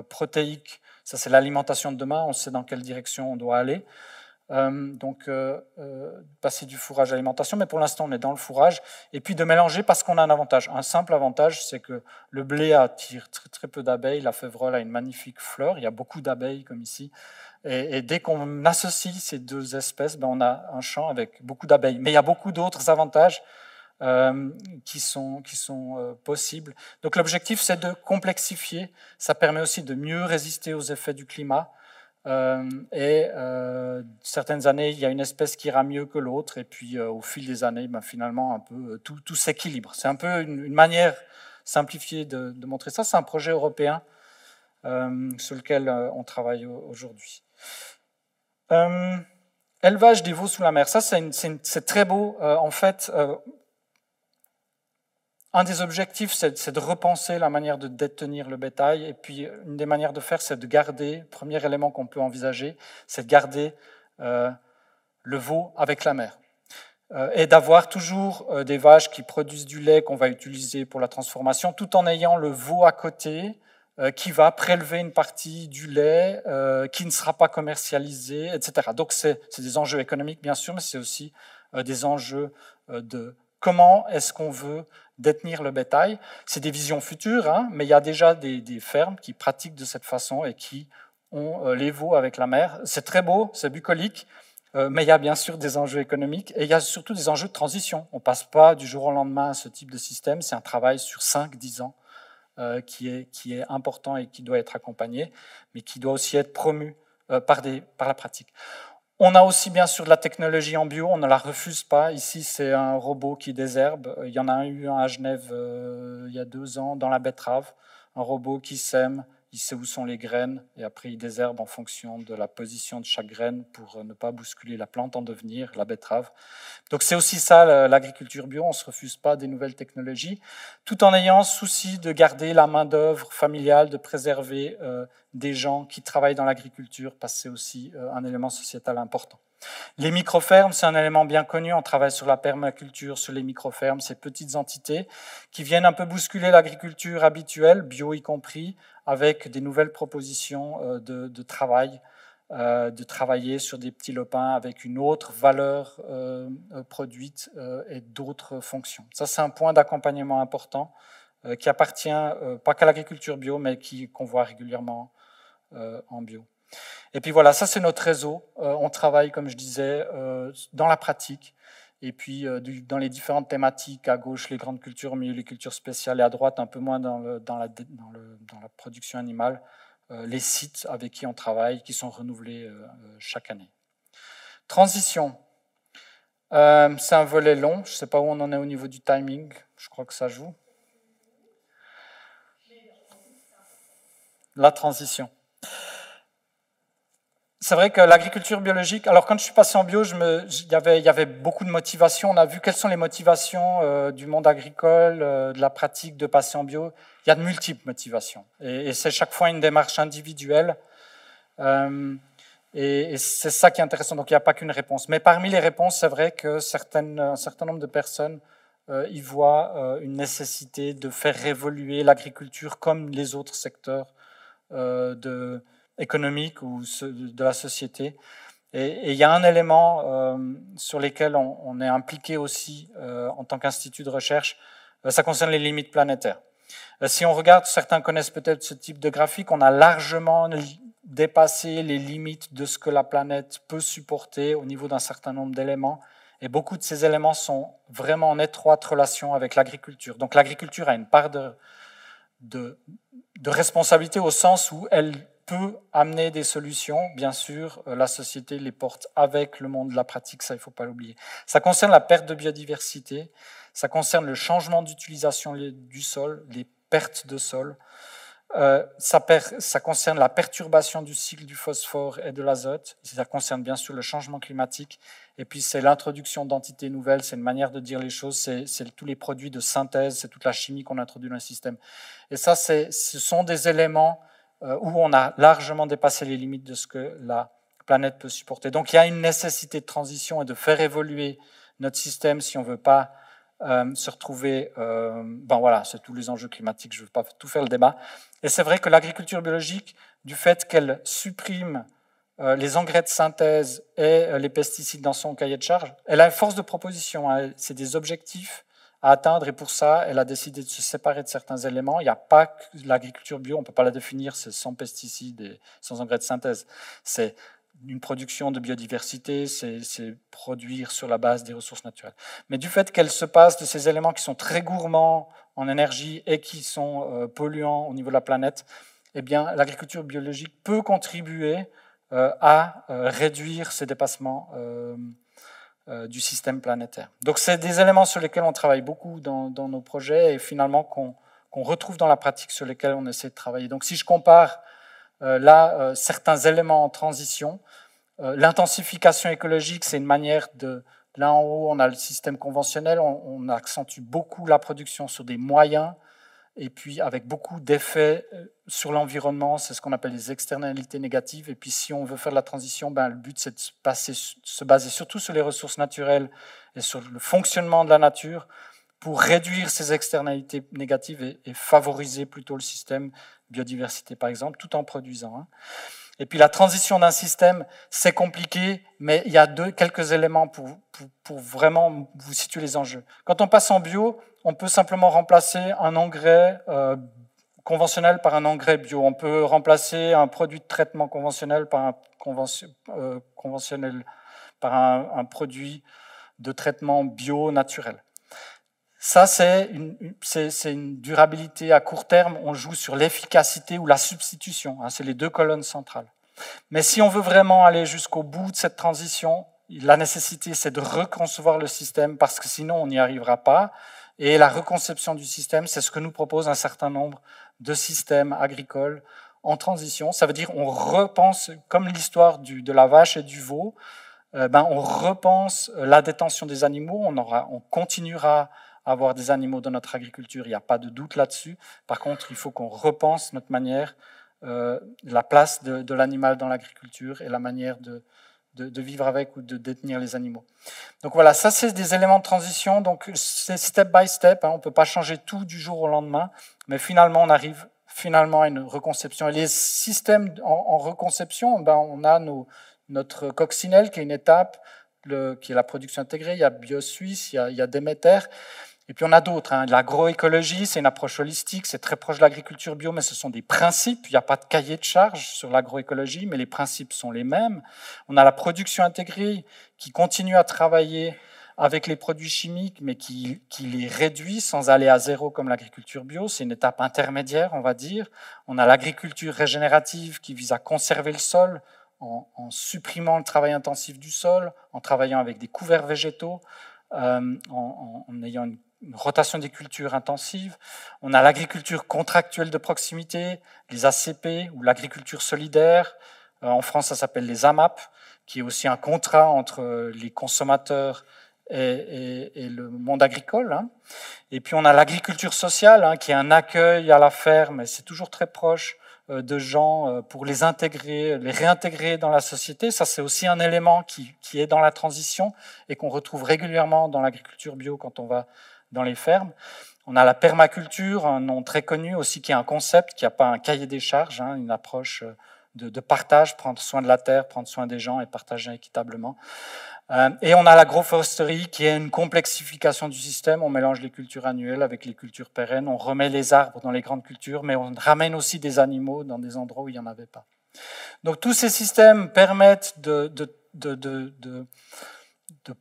protéique, ça c'est l'alimentation de demain, on sait dans quelle direction on doit aller. Donc passer du fourrage à l'alimentation, mais pour l'instant on est dans le fourrage, et puis de mélanger parce qu'on a un avantage. Un simple avantage, c'est que le blé attire très, très peu d'abeilles, la févrole a une magnifique fleur, il y a beaucoup d'abeilles comme ici, et dès qu'on associe ces deux espèces, on a un champ avec beaucoup d'abeilles. Mais il y a beaucoup d'autres avantages qui sont possibles. Donc l'objectif, c'est de complexifier, ça permet aussi de mieux résister aux effets du climat. Certaines années, il y a une espèce qui ira mieux que l'autre, et puis au fil des années, finalement, un peu tout s'équilibre. C'est un peu une manière simplifiée de montrer ça. C'est un projet européen sur lequel on travaille aujourd'hui. Élevage des veaux sous la mer, ça c'est très beau. En fait, un des objectifs, c'est de repenser la manière de détenir le bétail. Et puis, une des manières de faire, c'est de garder, premier élément qu'on peut envisager, c'est de garder le veau avec la mère. Et d'avoir toujours des vaches qui produisent du lait qu'on va utiliser pour la transformation, tout en ayant le veau à côté qui va prélever une partie du lait qui ne sera pas commercialisé, etc. Donc, c'est des enjeux économiques, bien sûr, mais c'est aussi des enjeux de comment est-ce qu'on veut détenir le bétail. C'est des visions futures, hein, mais il y a déjà des fermes qui pratiquent de cette façon et qui ont les veaux avec la mère. C'est très beau, c'est bucolique, mais il y a bien sûr des enjeux économiques et il y a surtout des enjeux de transition. On ne passe pas du jour au lendemain à ce type de système, c'est un travail sur 5-10 ans qui est important et qui doit être accompagné, mais qui doit aussi être promu par la pratique. On a aussi bien sûr de la technologie en bio, on ne la refuse pas. Ici, c'est un robot qui désherbe. Il y en a eu un à Genève il y a 2 ans dans la betterave. Un robot qui sème, il sait où sont les graines et après il désherbe en fonction de la position de chaque graine pour ne pas bousculer la plante en devenir, la betterave. Donc c'est aussi ça l'agriculture bio, on ne se refuse pas des nouvelles technologies, tout en ayant souci de garder la main-d'œuvre familiale, de préserver des gens qui travaillent dans l'agriculture, parce que c'est aussi un élément sociétal important. Les microfermes, c'est un élément bien connu, on travaille sur la permaculture, sur les microfermes, ces petites entités qui viennent un peu bousculer l'agriculture habituelle, bio y compris, avec des nouvelles propositions de travail, de travailler sur des petits lopins avec une autre valeur produite et d'autres fonctions. Ça, c'est un point d'accompagnement important qui appartient pas qu'à l'agriculture bio, mais qu'on voit régulièrement en bio. Et puis voilà, ça c'est notre réseau. On travaille, comme je disais, dans la pratique. Et puis dans les différentes thématiques, à gauche les grandes cultures, au milieu les cultures spéciales et à droite un peu moins dans la production animale, les sites avec qui on travaille, qui sont renouvelés chaque année. Transition. C'est un volet long, je ne sais pas où on en est au niveau du timing, je crois que ça joue. La transition. C'est vrai que l'agriculture biologique, alors quand je suis passé en bio, il y avait beaucoup de motivations. On a vu quelles sont les motivations du monde agricole, de la pratique de passer en bio. Il y a de multiples motivations. Et c'est chaque fois une démarche individuelle. Et c'est ça qui est intéressant. Donc il n'y a pas qu'une réponse. Mais parmi les réponses, c'est vrai que un certain nombre de personnes y voient une nécessité de faire évoluer l'agriculture comme les autres secteurs économique ou de la société. Et il y a un élément sur lequel on est impliqué aussi en tant qu'institut de recherche, ça concerne les limites planétaires. Si on regarde, certains connaissent peut-être ce type de graphique, on a largement dépassé les limites de ce que la planète peut supporter au niveau d'un certain nombre d'éléments. Et beaucoup de ces éléments sont vraiment en étroite relation avec l'agriculture. Donc l'agriculture a une part de responsabilité au sens où elle peut amener des solutions. Bien sûr, la société les porte avec le monde de la pratique, ça il ne faut pas l'oublier. Ça concerne la perte de biodiversité, ça concerne le changement d'utilisation du sol, les pertes de sol, ça concerne la perturbation du cycle du phosphore et de l'azote, ça concerne bien sûr le changement climatique, et puis c'est l'introduction d'entités nouvelles, c'est une manière de dire les choses, c'est tous les produits de synthèse, c'est toute la chimie qu'on introduit dans le système. Et ça, ce sont des éléments où on a largement dépassé les limites de ce que la planète peut supporter. Donc il y a une nécessité de transition et de faire évoluer notre système si on ne veut pas se retrouver... voilà, c'est tous les enjeux climatiques, je ne veux pas tout faire le débat. Et c'est vrai que l'agriculture biologique, du fait qu'elle supprime les engrais de synthèse et les pesticides dans son cahier de charge, elle a une force de proposition, hein, c'est des objectifs à atteindre, et pour ça, elle a décidé de se séparer de certains éléments. Il n'y a pas que l'agriculture bio, on ne peut pas la définir, c'est sans pesticides et sans engrais de synthèse. C'est une production de biodiversité, c'est produire sur la base des ressources naturelles. Mais du fait qu'elle se passe de ces éléments qui sont très gourmands en énergie et qui sont polluants au niveau de la planète, eh bien, l'agriculture biologique peut contribuer à réduire ces dépassements du système planétaire. Donc c'est des éléments sur lesquels on travaille beaucoup dans nos projets et finalement qu'on retrouve dans la pratique sur lesquels on essaie de travailler. Donc si je compare certains éléments en transition, l'intensification écologique, c'est une manière de Là en haut, on a le système conventionnel, on accentue beaucoup la production sur des moyens, et puis avec beaucoup d'effets sur l'environnement, c'est ce qu'on appelle les externalités négatives. Et puis si on veut faire de la transition, le but c'est de se baser surtout sur les ressources naturelles et sur le fonctionnement de la nature pour réduire ces externalités négatives et favoriser plutôt le système biodiversité par exemple, tout en produisant. Et puis la transition d'un système, c'est compliqué, mais il y a quelques éléments pour vraiment vous situer les enjeux. Quand on passe en bio, on peut simplement remplacer un engrais conventionnel par un engrais bio. On peut remplacer un produit de traitement conventionnel par un produit de traitement bio naturel. Ça, c'est une durabilité à court terme. On joue sur l'efficacité ou la substitution. C'est les deux colonnes centrales. Mais si on veut vraiment aller jusqu'au bout de cette transition, la nécessité, c'est de reconcevoir le système parce que sinon, on n'y arrivera pas. Et la reconception du système, c'est ce que nous propose un certain nombre de systèmes agricoles en transition. Ça veut dire on repense, comme l'histoire de la vache et du veau, on repense la détention des animaux. On continuera à avoir des animaux dans notre agriculture, il n'y a pas de doute là-dessus. Par contre, il faut qu'on repense notre manière, la place de l'animal dans l'agriculture et la manière de vivre avec ou de détenir les animaux. Donc voilà, ça c'est des éléments de transition, donc c'est step by step, on ne peut pas changer tout du jour au lendemain, mais finalement on arrive à une reconception. Et les systèmes en reconception, on a notre coccinelle qui est une étape, qui est la production intégrée, il y a BioSuisse, il y a Déméter, et puis on a d'autres. L'agroécologie, c'est une approche holistique, c'est très proche de l'agriculture bio, mais ce sont des principes. Il n'y a pas de cahier de charge sur l'agroécologie, mais les principes sont les mêmes. On a la production intégrée qui continue à travailler avec les produits chimiques, mais qui les réduit sans aller à zéro comme l'agriculture bio. C'est une étape intermédiaire, on va dire. On a l'agriculture régénérative qui vise à conserver le sol en supprimant le travail intensif du sol, en travaillant avec des couverts végétaux, en ayant une rotation des cultures intensive. On a l'agriculture contractuelle de proximité, les ACP ou l'agriculture solidaire. En France, ça s'appelle les AMAP, qui est aussi un contrat entre les consommateurs et le monde agricole. Et puis on a l'agriculture sociale, qui est un accueil à la ferme, et c'est toujours très proche de gens pour les intégrer, les réintégrer dans la société. Ça, c'est aussi un élément qui est dans la transition et qu'on retrouve régulièrement dans l'agriculture bio quand on va dans les fermes. On a la permaculture, un nom très connu aussi, qui est un concept, qui n'a pas un cahier des charges, une approche de partage, prendre soin de la terre, prendre soin des gens et partager équitablement. Et on a l'agroforesterie, qui est une complexification du système. On mélange les cultures annuelles avec les cultures pérennes. On remet les arbres dans les grandes cultures, mais on ramène aussi des animaux dans des endroits où il n'y en avait pas. Donc tous ces systèmes permettent de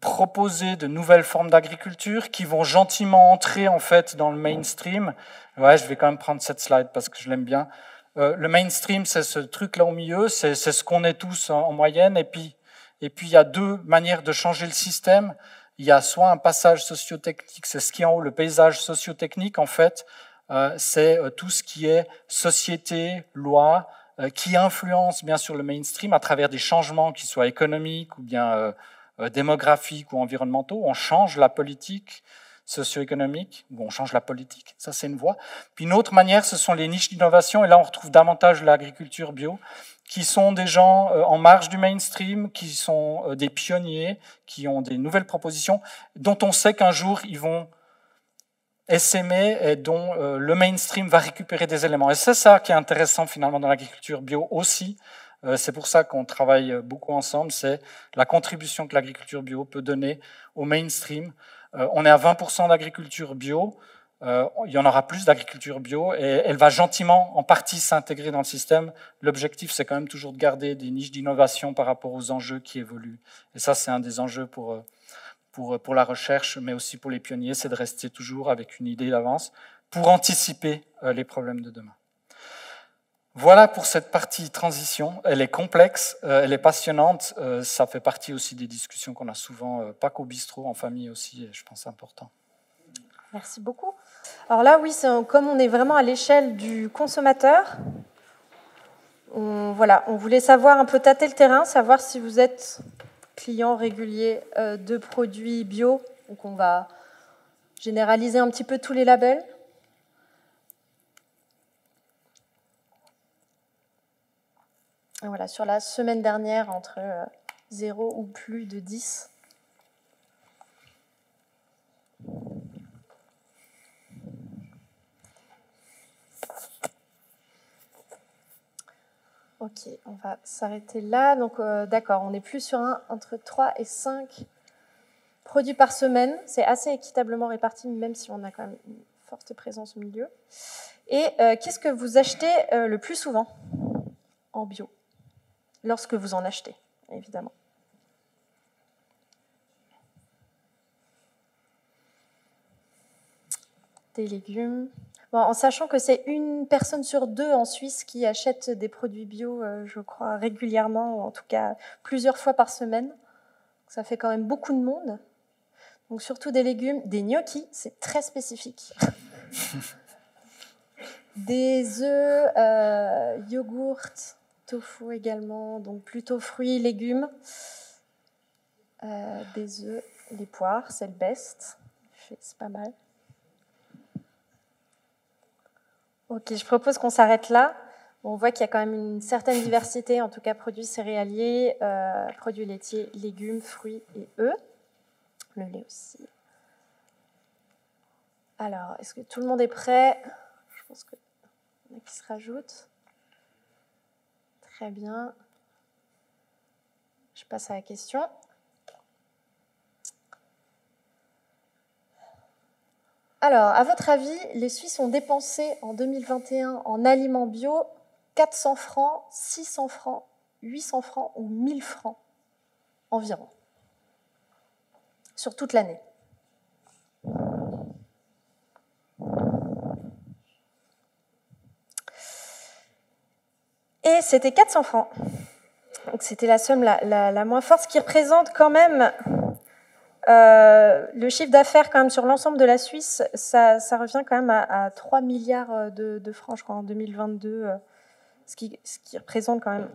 proposer de nouvelles formes d'agriculture qui vont gentiment entrer en fait dans le mainstream. Ouais, je vais quand même prendre cette slide parce que je l'aime bien. Le mainstream, c'est ce truc-là au milieu, c'est ce qu'on est tous en moyenne. Et puis il y a deux manières de changer le système. Il y a soit un passage socio-technique, c'est ce qui est en haut, le paysage socio-technique en fait, c'est tout ce qui est société, loi, qui influence bien sûr le mainstream à travers des changements qui soient économiques ou bien démographiques ou environnementaux. On change la politique socio-économique, ou on change la politique, ça c'est une voie. Puis une autre manière, ce sont les niches d'innovation, et là on retrouve davantage l'agriculture bio, qui sont des gens en marge du mainstream, qui sont des pionniers, qui ont des nouvelles propositions, dont on sait qu'un jour ils vont essaimer et dont le mainstream va récupérer des éléments. Et c'est ça qui est intéressant finalement dans l'agriculture bio aussi. C'est pour ça qu'on travaille beaucoup ensemble, c'est la contribution que l'agriculture bio peut donner au mainstream. On est à 20% d'agriculture bio, il y en aura plus d'agriculture bio et elle va gentiment en partie s'intégrer dans le système. L'objectif, c'est quand même toujours de garder des niches d'innovation par rapport aux enjeux qui évoluent. Et ça, c'est un des enjeux pour la recherche, mais aussi pour les pionniers, c'est de rester toujours avec une idée d'avance pour anticiper les problèmes de demain. Voilà pour cette partie transition. Elle est complexe, elle est passionnante. Ça fait partie aussi des discussions qu'on a souvent, pas qu'au bistrot, en famille aussi, et je pense c'est important. Merci beaucoup. Alors là, oui, comme on est vraiment à l'échelle du consommateur, on voulait savoir un peu tâter le terrain, savoir si vous êtes clients réguliers de produits bio. Donc on va généraliser un petit peu tous les labels. Et voilà, sur la semaine dernière, entre 0 ou plus de 10. Ok, on va s'arrêter là. Donc, d'accord, on est plus sur entre 3 et 5 produits par semaine. C'est assez équitablement réparti, même si on a quand même une forte présence au milieu. Et qu'est-ce que vous achetez le plus souvent en bio? Lorsque vous en achetez, évidemment. Des légumes. Bon, en sachant que c'est 1 personne sur 2 en Suisse qui achète des produits bio, je crois, régulièrement, ou en tout cas plusieurs fois par semaine. Ça fait quand même beaucoup de monde. Donc surtout des légumes, des gnocchis, c'est très spécifique. Des œufs, yogourts, tofu également, donc plutôt fruits, légumes. Des œufs, les poires, c'est le best. C'est pas mal. Ok, je propose qu'on s'arrête là. On voit qu'il y a quand même une certaine diversité, en tout cas produits céréaliers, produits laitiers, légumes, fruits et œufs. Le lait aussi. Alors, est-ce que tout le monde est prêt? Je pense qu'il y en a qui se rajoutent. Très bien. Je passe à la question. Alors, à votre avis, les Suisses ont dépensé en 2021 en aliments bio 400 francs, 600 francs, 800 francs ou 1000 francs environ, sur toute l'année. Et c'était 400 francs. Donc c'était la somme la moins forte, ce qui représente quand même le chiffre d'affaires quand même sur l'ensemble de la Suisse, ça revient quand même à 3 milliards de francs, je crois, en 2022, ce qui représente quand même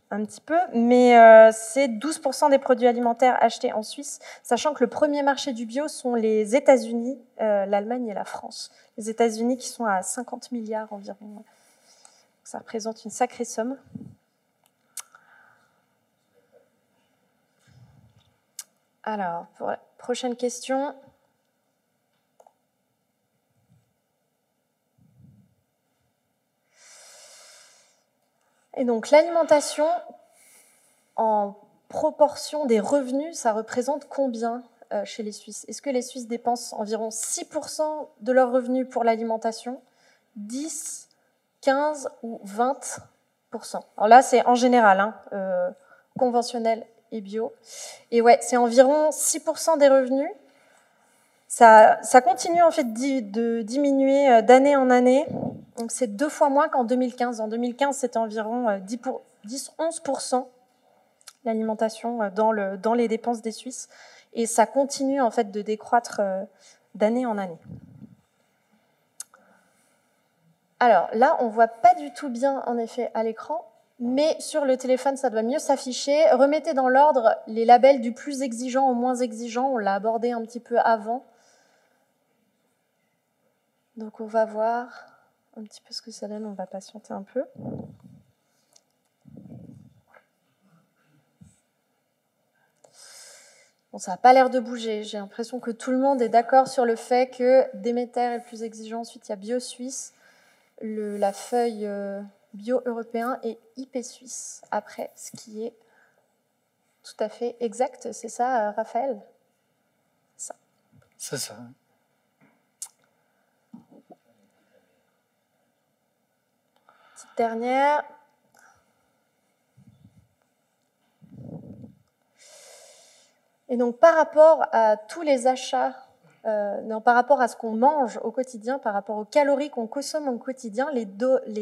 un petit peu. Mais c'est 12% des produits alimentaires achetés en Suisse, sachant que le premier marché du bio sont les États-Unis, l'Allemagne et la France. Les États-Unis qui sont à 50 milliards environ. Ça représente une sacrée somme. Alors, pour la prochaine question. Et donc, l'alimentation, en proportion des revenus, ça représente combien chez les Suisses? Est-ce que les Suisses dépensent environ 6% de leurs revenus pour l'alimentation, 10, 15 ou 20%? Alors là, c'est en général, conventionnel et bio. Et ouais, c'est environ 6% des revenus. Ça continue en fait de diminuer d'année en année. Donc c'est 2 fois moins qu'en 2015. En 2015, c'était environ 10-11% l'alimentation dans les dépenses des Suisses. Et ça continue en fait de décroître d'année en année. Alors là, on ne voit pas du tout bien en effet à l'écran, mais sur le téléphone, ça doit mieux s'afficher. Remettez dans l'ordre les labels du plus exigeant au moins exigeant. On l'a abordé un petit peu avant. Donc on va voir un petit peu ce que ça donne. On va patienter un peu. Bon, ça n'a pas l'air de bouger. J'ai l'impression que tout le monde est d'accord sur le fait que Déméter est le plus exigeant. Ensuite, il y a Bio Suisse, la feuille Bio européen et IP Suisse après, ce qui est tout à fait exact. C'est ça, Raphaël? Ça. C'est ça. Petite dernière. Et donc, par rapport à tous les achats, par rapport à ce qu'on mange au quotidien, par rapport aux calories qu'on consomme au quotidien, les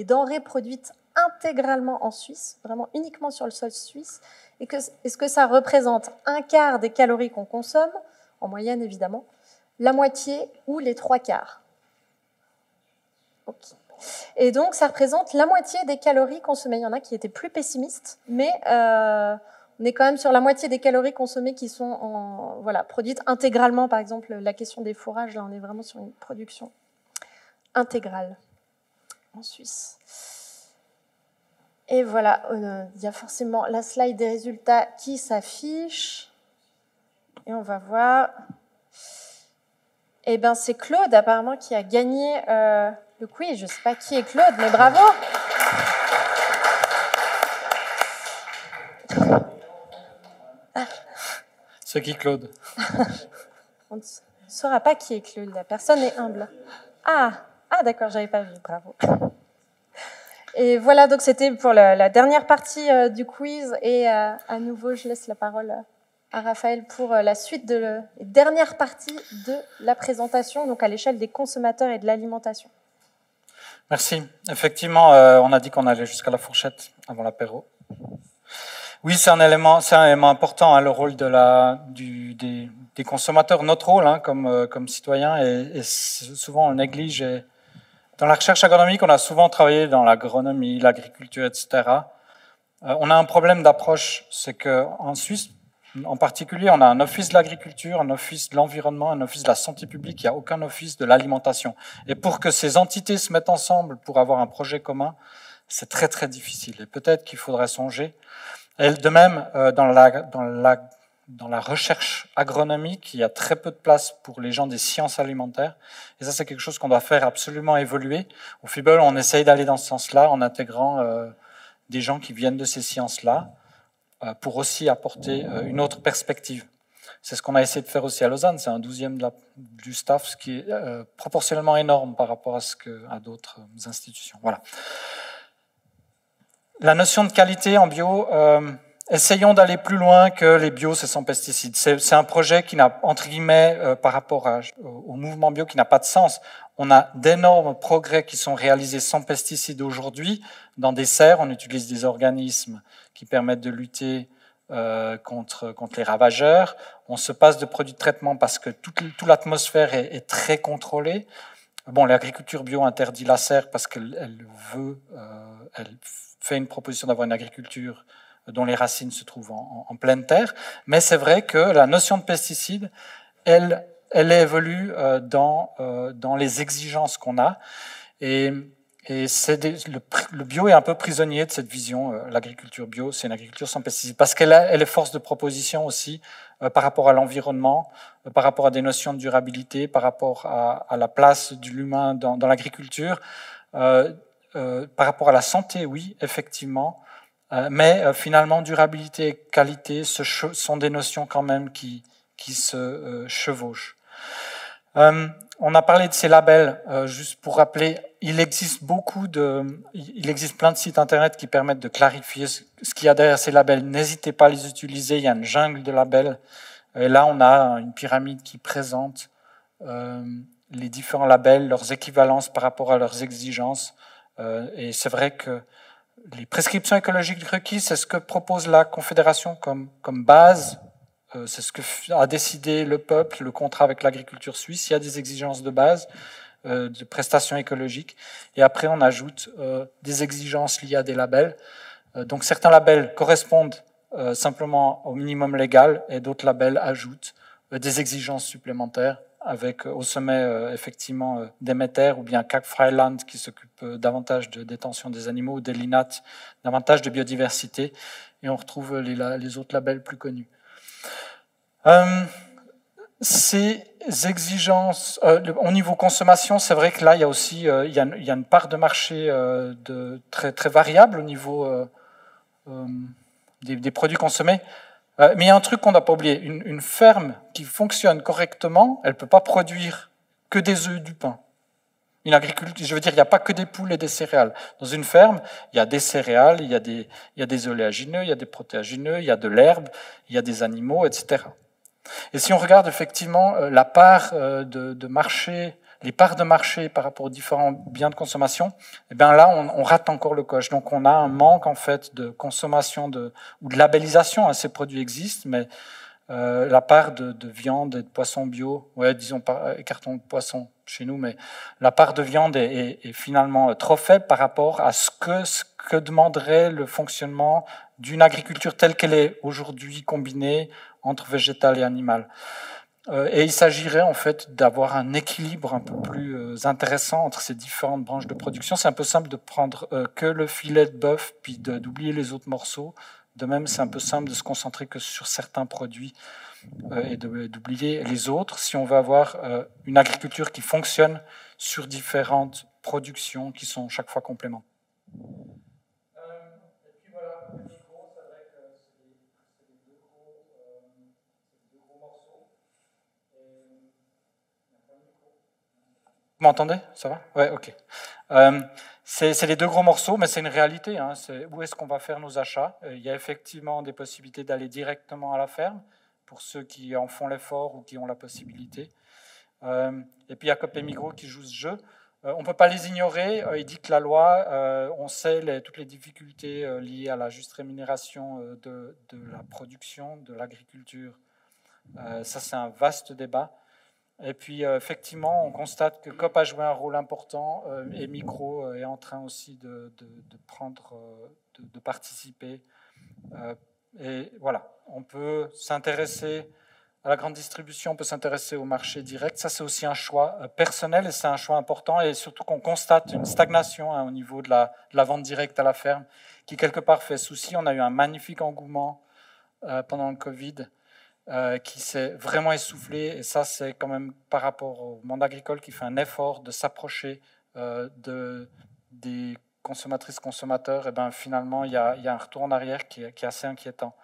denrées produites intégralement en Suisse, vraiment uniquement sur le sol suisse, est-ce que ça représente un quart des calories qu'on consomme, en moyenne évidemment, la moitié ou les 3/4? Okay. Et donc, ça représente la moitié des calories consommées. Il y en a qui étaient plus pessimistes, mais on est quand même sur la moitié des calories consommées qui sont produites intégralement. Par exemple, la question des fourrages, là, on est vraiment sur une production intégrale en Suisse. Et voilà, il y a forcément la slide des résultats qui s'affiche. Et on va voir. Eh bien, c'est Claude, apparemment, qui a gagné le quiz. Je ne sais pas qui est Claude, mais bravo! C'est qui, Claude? On ne saura pas qui est Claude. La personne est humble. Ah d'accord, j'avais pas vu. Bravo. Et voilà, donc c'était pour la dernière partie du quiz. Et à nouveau, je laisse la parole à Raphaël pour la suite de la dernière partie de la présentation, donc à l'échelle des consommateurs et de l'alimentation. Merci. Effectivement, on a dit qu'on allait jusqu'à la fourchette avant l'apéro. Oui, c'est un élément important, hein, le rôle des consommateurs, notre rôle hein, comme citoyens, et souvent on le néglige. Et dans la recherche agronomique, on a souvent travaillé dans l'agronomie, l'agriculture, etc. On a un problème d'approche, c'est qu'en Suisse, en particulier, on a un office de l'agriculture, un office de l'environnement, un office de la santé publique, il n'y a aucun office de l'alimentation. Et pour que ces entités se mettent ensemble pour avoir un projet commun, c'est très très difficile. Et peut-être qu'il faudrait songer. Et de même, dans la recherche agronomique, il y a très peu de place pour les gens des sciences alimentaires. Et ça, c'est quelque chose qu'on doit faire absolument évoluer. Au FIBEL, on essaye d'aller dans ce sens-là en intégrant des gens qui viennent de ces sciences-là pour aussi apporter une autre perspective. C'est ce qu'on a essayé de faire aussi à Lausanne. C'est un 12e du staff, ce qui est proportionnellement énorme par rapport à d'autres institutions. Voilà. La notion de qualité en bio, essayons d'aller plus loin que les bio, c'est sans pesticides. C'est un projet qui n'a, entre guillemets, par rapport au mouvement bio, qui n'a pas de sens. On a d'énormes progrès qui sont réalisés sans pesticides aujourd'hui. Dans des serres, on utilise des organismes qui permettent de lutter contre les ravageurs. On se passe de produits de traitement parce que toute l'atmosphère est très contrôlée. Bon, l'agriculture bio interdit la serre parce qu'elle fait une proposition d'avoir une agriculture dont les racines se trouvent en pleine terre. Mais c'est vrai que la notion de pesticide, elle évolue dans les exigences qu'on a. Et le bio est un peu prisonnier de cette vision. L'agriculture bio, c'est une agriculture sans pesticides. Parce qu'elle est force de proposition aussi par rapport à l'environnement, par rapport à des notions de durabilité, par rapport à la place de l'humain dans l'agriculture. Par rapport à la santé, oui, effectivement, mais finalement, durabilité et qualité sont des notions quand même qui se chevauchent. On a parlé de ces labels, juste pour rappeler, il existe plein de sites internet qui permettent de clarifier ce qu'il y a derrière ces labels. N'hésitez pas à les utiliser, il y a une jungle de labels. Et là, on a une pyramide qui présente les différents labels, leurs équivalences par rapport à leurs exigences. Et c'est vrai que les prescriptions écologiques requises, c'est ce que propose la Confédération comme base. C'est ce que a décidé le peuple, le contrat avec l'agriculture suisse. Il y a des exigences de base, de prestations écologiques. Et après, on ajoute des exigences liées à des labels. Donc certains labels correspondent simplement au minimum légal et d'autres labels ajoutent des exigences supplémentaires avec au sommet effectivement Demeter ou bien CAC Freiland qui s'occupe davantage de détention des animaux, ou des LINAT, davantage de biodiversité, et on retrouve les autres labels plus connus. Ces exigences, au niveau consommation, c'est vrai que là, il y a aussi il y a une part de marché très, très variable au niveau des produits consommés. Mais il y a un truc qu'on n'a pas oublié. Une ferme qui fonctionne correctement, elle ne peut pas produire que des œufs et du pain. Une agriculture, je veux dire, il n'y a pas que des poules et des céréales. Dans une ferme, il y a des céréales, il y a des oléagineux, il y a des protéagineux, il y a de l'herbe, il y a des animaux, etc. Et si on regarde effectivement la part de marché, les parts de marché par rapport aux différents biens de consommation, eh bien là, on rate encore le coche. Donc on a un manque en fait de consommation ou de labellisation. Hein, ces produits existent, mais la part de viande et de poisson bio, ouais, disons écartons de poisson chez nous, mais la part de viande est finalement trop faible par rapport à ce que demanderait le fonctionnement d'une agriculture telle qu'elle est aujourd'hui combinée entre végétal et animal. Et il s'agirait en fait d'avoir un équilibre un peu plus intéressant entre ces différentes branches de production. C'est un peu simple de prendre que le filet de bœuf puis d'oublier les autres morceaux. De même, c'est un peu simple de se concentrer que sur certains produits et d'oublier les autres si on veut avoir une agriculture qui fonctionne sur différentes productions qui sont chaque fois complémentaires. Et puis voilà, le micro, c'est vrai que c'est les deux gros morceaux. Vous m'entendez? Ça va? Ouais, ok. C'est les deux gros morceaux, mais c'est une réalité. Hein. Où est-ce qu'on va faire nos achats? Il y a effectivement des possibilités d'aller directement à la ferme, pour ceux qui en font l'effort ou qui ont la possibilité. Et puis il y a Coop Migros qui joue ce jeu. On ne peut pas les ignorer. Il dit que la loi, on sait toutes les difficultés liées à la juste rémunération de la production, de l'agriculture. Ça, c'est un vaste débat. Et puis, effectivement, on constate que Coop a joué un rôle important et Migros est en train aussi de participer. Et voilà, on peut s'intéresser à la grande distribution, on peut s'intéresser au marché direct. Ça, c'est aussi un choix personnel et c'est un choix important. Et surtout qu'on constate une stagnation au niveau de la vente directe à la ferme qui, quelque part, fait souci. On a eu un magnifique engouement pendant le Covid. Qui s'est vraiment essoufflé, et ça c'est quand même par rapport au monde agricole qui fait un effort de s'approcher des consommatrices-consommateurs, et ben finalement il y a un retour en arrière qui est assez inquiétant.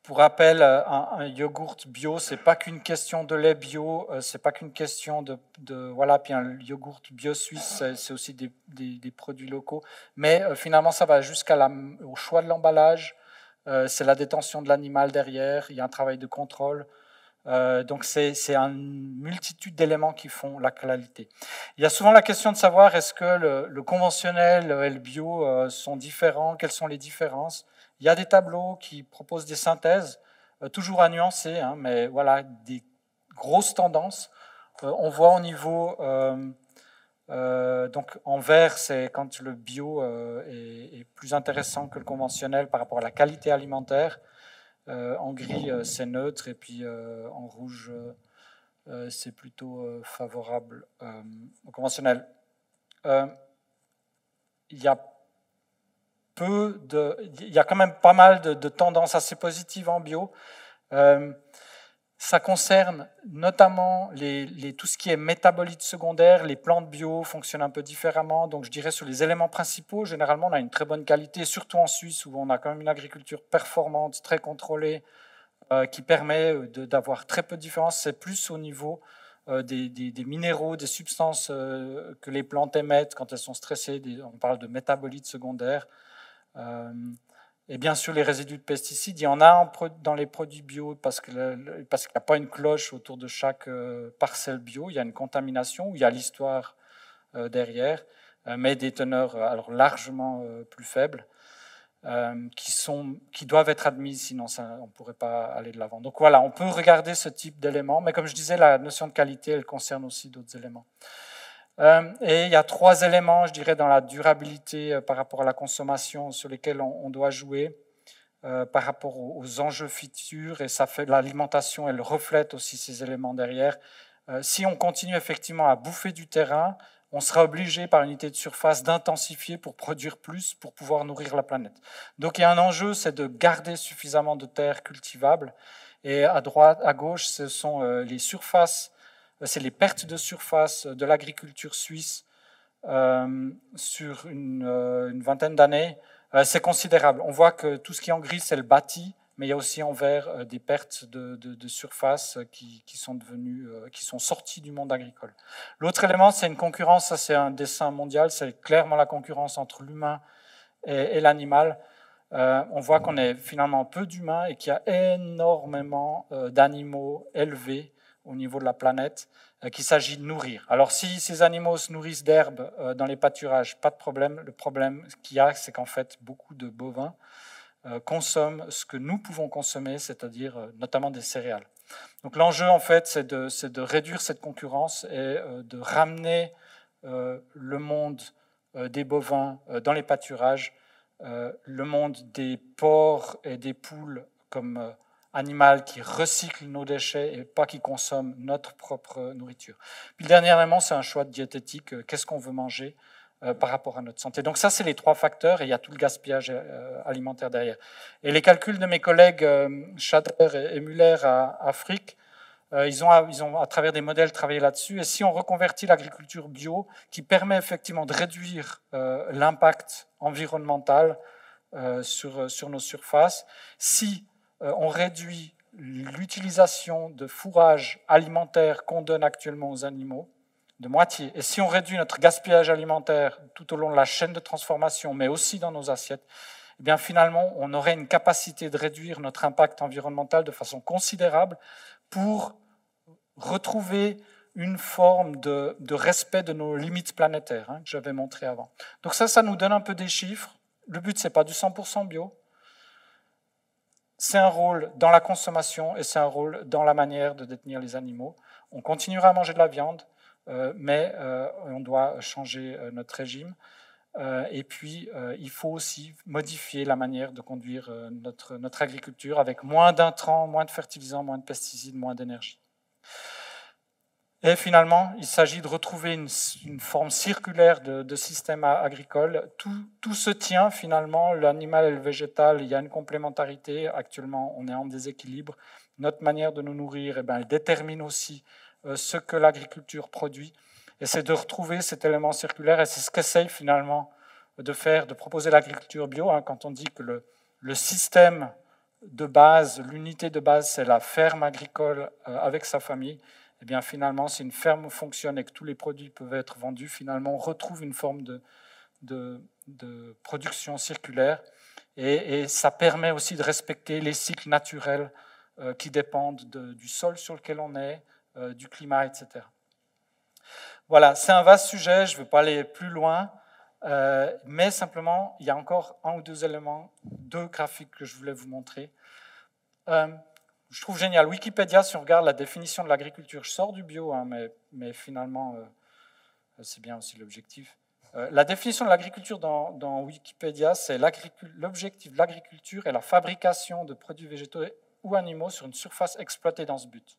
Pour rappel, un yogourt bio, c'est pas qu'une question de lait bio, c'est pas qu'une question voilà, puis un yogourt bio suisse, c'est aussi des produits locaux, mais finalement ça va jusqu'au choix de l'emballage. C'est la détention de l'animal derrière, il y a un travail de contrôle. Donc c'est une multitude d'éléments qui font la qualité. Il y a souvent la question de savoir est-ce que le conventionnel et le bio sont différents, quelles sont les différences. Il y a des tableaux qui proposent des synthèses, toujours à nuancer, hein, mais voilà, des grosses tendances. On voit au niveau... donc en vert, c'est quand le bio est plus intéressant que le conventionnel par rapport à la qualité alimentaire. En gris, c'est neutre, et puis en rouge, c'est plutôt favorable au conventionnel. Il y a quand même pas mal de tendances assez positives en bio. Ça concerne notamment tout ce qui est métabolite secondaire. Les plantes bio fonctionnent un peu différemment. Donc je dirais sur les éléments principaux, généralement on a une très bonne qualité, surtout en Suisse où on a quand même une agriculture performante, très contrôlée, qui permet d'avoir très peu de différence. C'est plus au niveau des minéraux, des substances que les plantes émettent quand elles sont stressées. On parle de métabolites secondaires. Et bien sûr, les résidus de pesticides, il y en a dans les produits bio parce qu'il n'y a pas une cloche autour de chaque parcelle bio. Il y a une contamination, où il y a l'histoire derrière, mais des teneurs alors largement plus faibles qui doivent être admises, sinon on ne pourrait pas aller de l'avant. Donc voilà, on peut regarder ce type d'éléments, mais comme je disais, la notion de qualité, elle concerne aussi d'autres éléments. Et il y a 3 éléments, je dirais, dans la durabilité par rapport à la consommation sur lesquels on doit jouer par rapport aux enjeux futurs, et ça fait l'alimentation, elle reflète aussi ces éléments derrière. Si on continue effectivement à bouffer du terrain, on sera obligé par unité de surface d'intensifier pour produire plus, pour pouvoir nourrir la planète. Donc il y a un enjeu, c'est de garder suffisamment de terres cultivables, et à droite, à gauche, ce sont les surfaces. C'est les pertes de surface de l'agriculture suisse sur une vingtaine d'années. C'est considérable. On voit que tout ce qui est en gris, c'est le bâti, mais il y a aussi en vert des pertes de surface qui sont sorties du monde agricole. L'autre élément, c'est une concurrence. Ça, c'est un dessin mondial. C'est clairement la concurrence entre l'humain et l'animal. On voit qu'on est finalement peu d'humains et qu'il y a énormément d'animaux élevés au niveau de la planète, qu'il s'agit de nourrir. Alors si ces animaux se nourrissent d'herbes dans les pâturages, pas de problème. Le problème qu'il y a, c'est qu'en fait, beaucoup de bovins consomment ce que nous pouvons consommer, c'est-à-dire notamment des céréales. Donc l'enjeu, en fait, c'est de réduire cette concurrence et de ramener le monde des bovins dans les pâturages le monde des porcs et des poules comme animal qui recycle nos déchets et pas qui consomme notre propre nourriture. Puis le dernier élément, c'est un choix de diététique. Qu'est-ce qu'on veut manger par rapport à notre santé. Donc ça, c'est les 3 facteurs et il y a tout le gaspillage alimentaire derrière. Et les calculs de mes collègues Schader et Muller à Afrique, ils ont, à travers des modèles, travaillé là-dessus. Et si on reconvertit l'agriculture bio, qui permet effectivement de réduire l'impact environnemental sur nos surfaces, si on réduit l'utilisation de fourrage alimentaire qu'on donne actuellement aux animaux, de moitié. Et si on réduit notre gaspillage alimentaire tout au long de la chaîne de transformation, mais aussi dans nos assiettes, eh bien finalement, on aurait une capacité de réduire notre impact environnemental de façon considérable pour retrouver une forme de respect de nos limites planétaires que j'avais montré avant. Donc ça nous donne un peu des chiffres. Le but, ce n'est pas du 100% bio. C'est un rôle dans la consommation et c'est un rôle dans la manière de détenir les animaux. On continuera à manger de la viande, mais on doit changer notre régime. Et puis, il faut aussi modifier la manière de conduire notre agriculture avec moins d'intrants, moins de fertilisants, moins de pesticides, moins d'énergie. Et finalement, il s'agit de retrouver une forme circulaire de système agricole. Tout se tient finalement, l'animal et le végétal, il y a une complémentarité. Actuellement, on est en déséquilibre. Notre manière de nous nourrir, elle détermine aussi ce que l'agriculture produit. Et c'est de retrouver cet élément circulaire, et c'est ce qu'essaye finalement de faire, de proposer l'agriculture bio, quand on dit que le système de base, l'unité de base, c'est la ferme agricole avec sa famille. Eh bien, finalement, si une ferme fonctionne et que tous les produits peuvent être vendus, finalement, on retrouve une forme de production circulaire. Et ça permet aussi de respecter les cycles naturels qui dépendent du sol sur lequel on est, du climat, etc. Voilà, c'est un vaste sujet, je ne veux pas aller plus loin, mais simplement, il y a encore 1 ou 2 éléments, 2 graphiques que je voulais vous montrer. Je trouve génial. Wikipédia, si on regarde la définition de l'agriculture, je sors du bio, mais finalement, c'est bien aussi l'objectif. La définition de l'agriculture dans Wikipédia, c'est l'objectif de l'agriculture est la fabrication de produits végétaux ou animaux sur une surface exploitée dans ce but.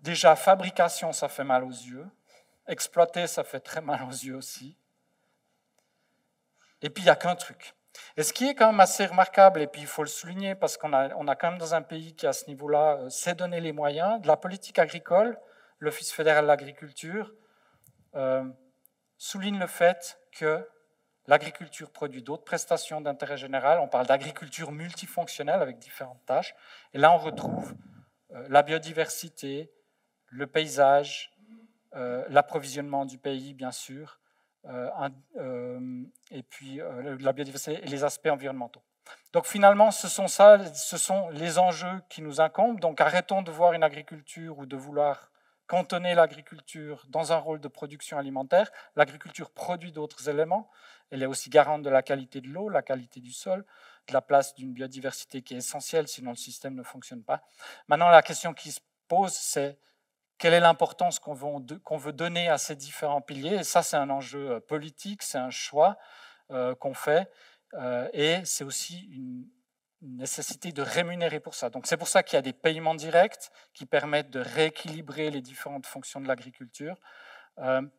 Déjà, fabrication, ça fait mal aux yeux. Exploiter, ça fait très mal aux yeux aussi. Et puis, il n'y a qu'un truc. Et ce qui est quand même assez remarquable, et puis il faut le souligner, parce qu'on a quand même dans un pays qui, à ce niveau-là, s'est donné les moyens, de la politique agricole, l'Office fédéral de l'agriculture souligne le fait que l'agriculture produit d'autres prestations d'intérêt général. On parle d'agriculture multifonctionnelle avec différentes tâches. Et là, on retrouve la biodiversité, le paysage, l'approvisionnement du pays, bien sûr, et puis la biodiversité et les aspects environnementaux. Donc finalement, ce sont les enjeux qui nous incombent. Donc arrêtons de voir une agriculture ou de vouloir cantonner l'agriculture dans un rôle de production alimentaire. L'agriculture produit d'autres éléments. Elle est aussi garante de la qualité de l'eau, la qualité du sol, de la place d'une biodiversité qui est essentielle, sinon le système ne fonctionne pas. Maintenant, la question qui se pose, c'est quelle est l'importance qu'on veut donner à ces différents piliers? Et ça, c'est un enjeu politique, c'est un choix qu'on fait, et c'est aussi une nécessité de rémunérer pour ça. Donc c'est pour ça qu'il y a des paiements directs qui permettent de rééquilibrer les différentes fonctions de l'agriculture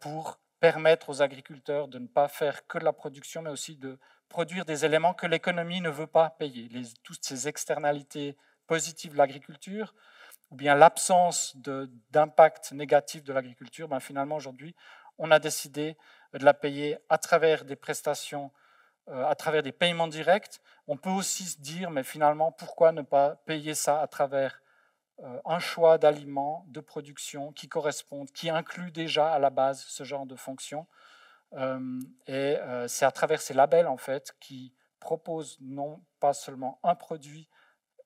pour permettre aux agriculteurs de ne pas faire que de la production, mais aussi de produire des éléments que l'économie ne veut pas payer. Toutes ces externalités positives de l'agriculture, ou bien l'absence d'impact négatif de l'agriculture, finalement aujourd'hui, on a décidé de la payer à travers des prestations, à travers des paiements directs. On peut aussi se dire, mais finalement, pourquoi ne pas payer ça à travers un choix d'aliments, de production qui correspondent, qui inclut déjà à la base ce genre de fonction. Et c'est à travers ces labels, en fait, qui proposent non pas seulement un produit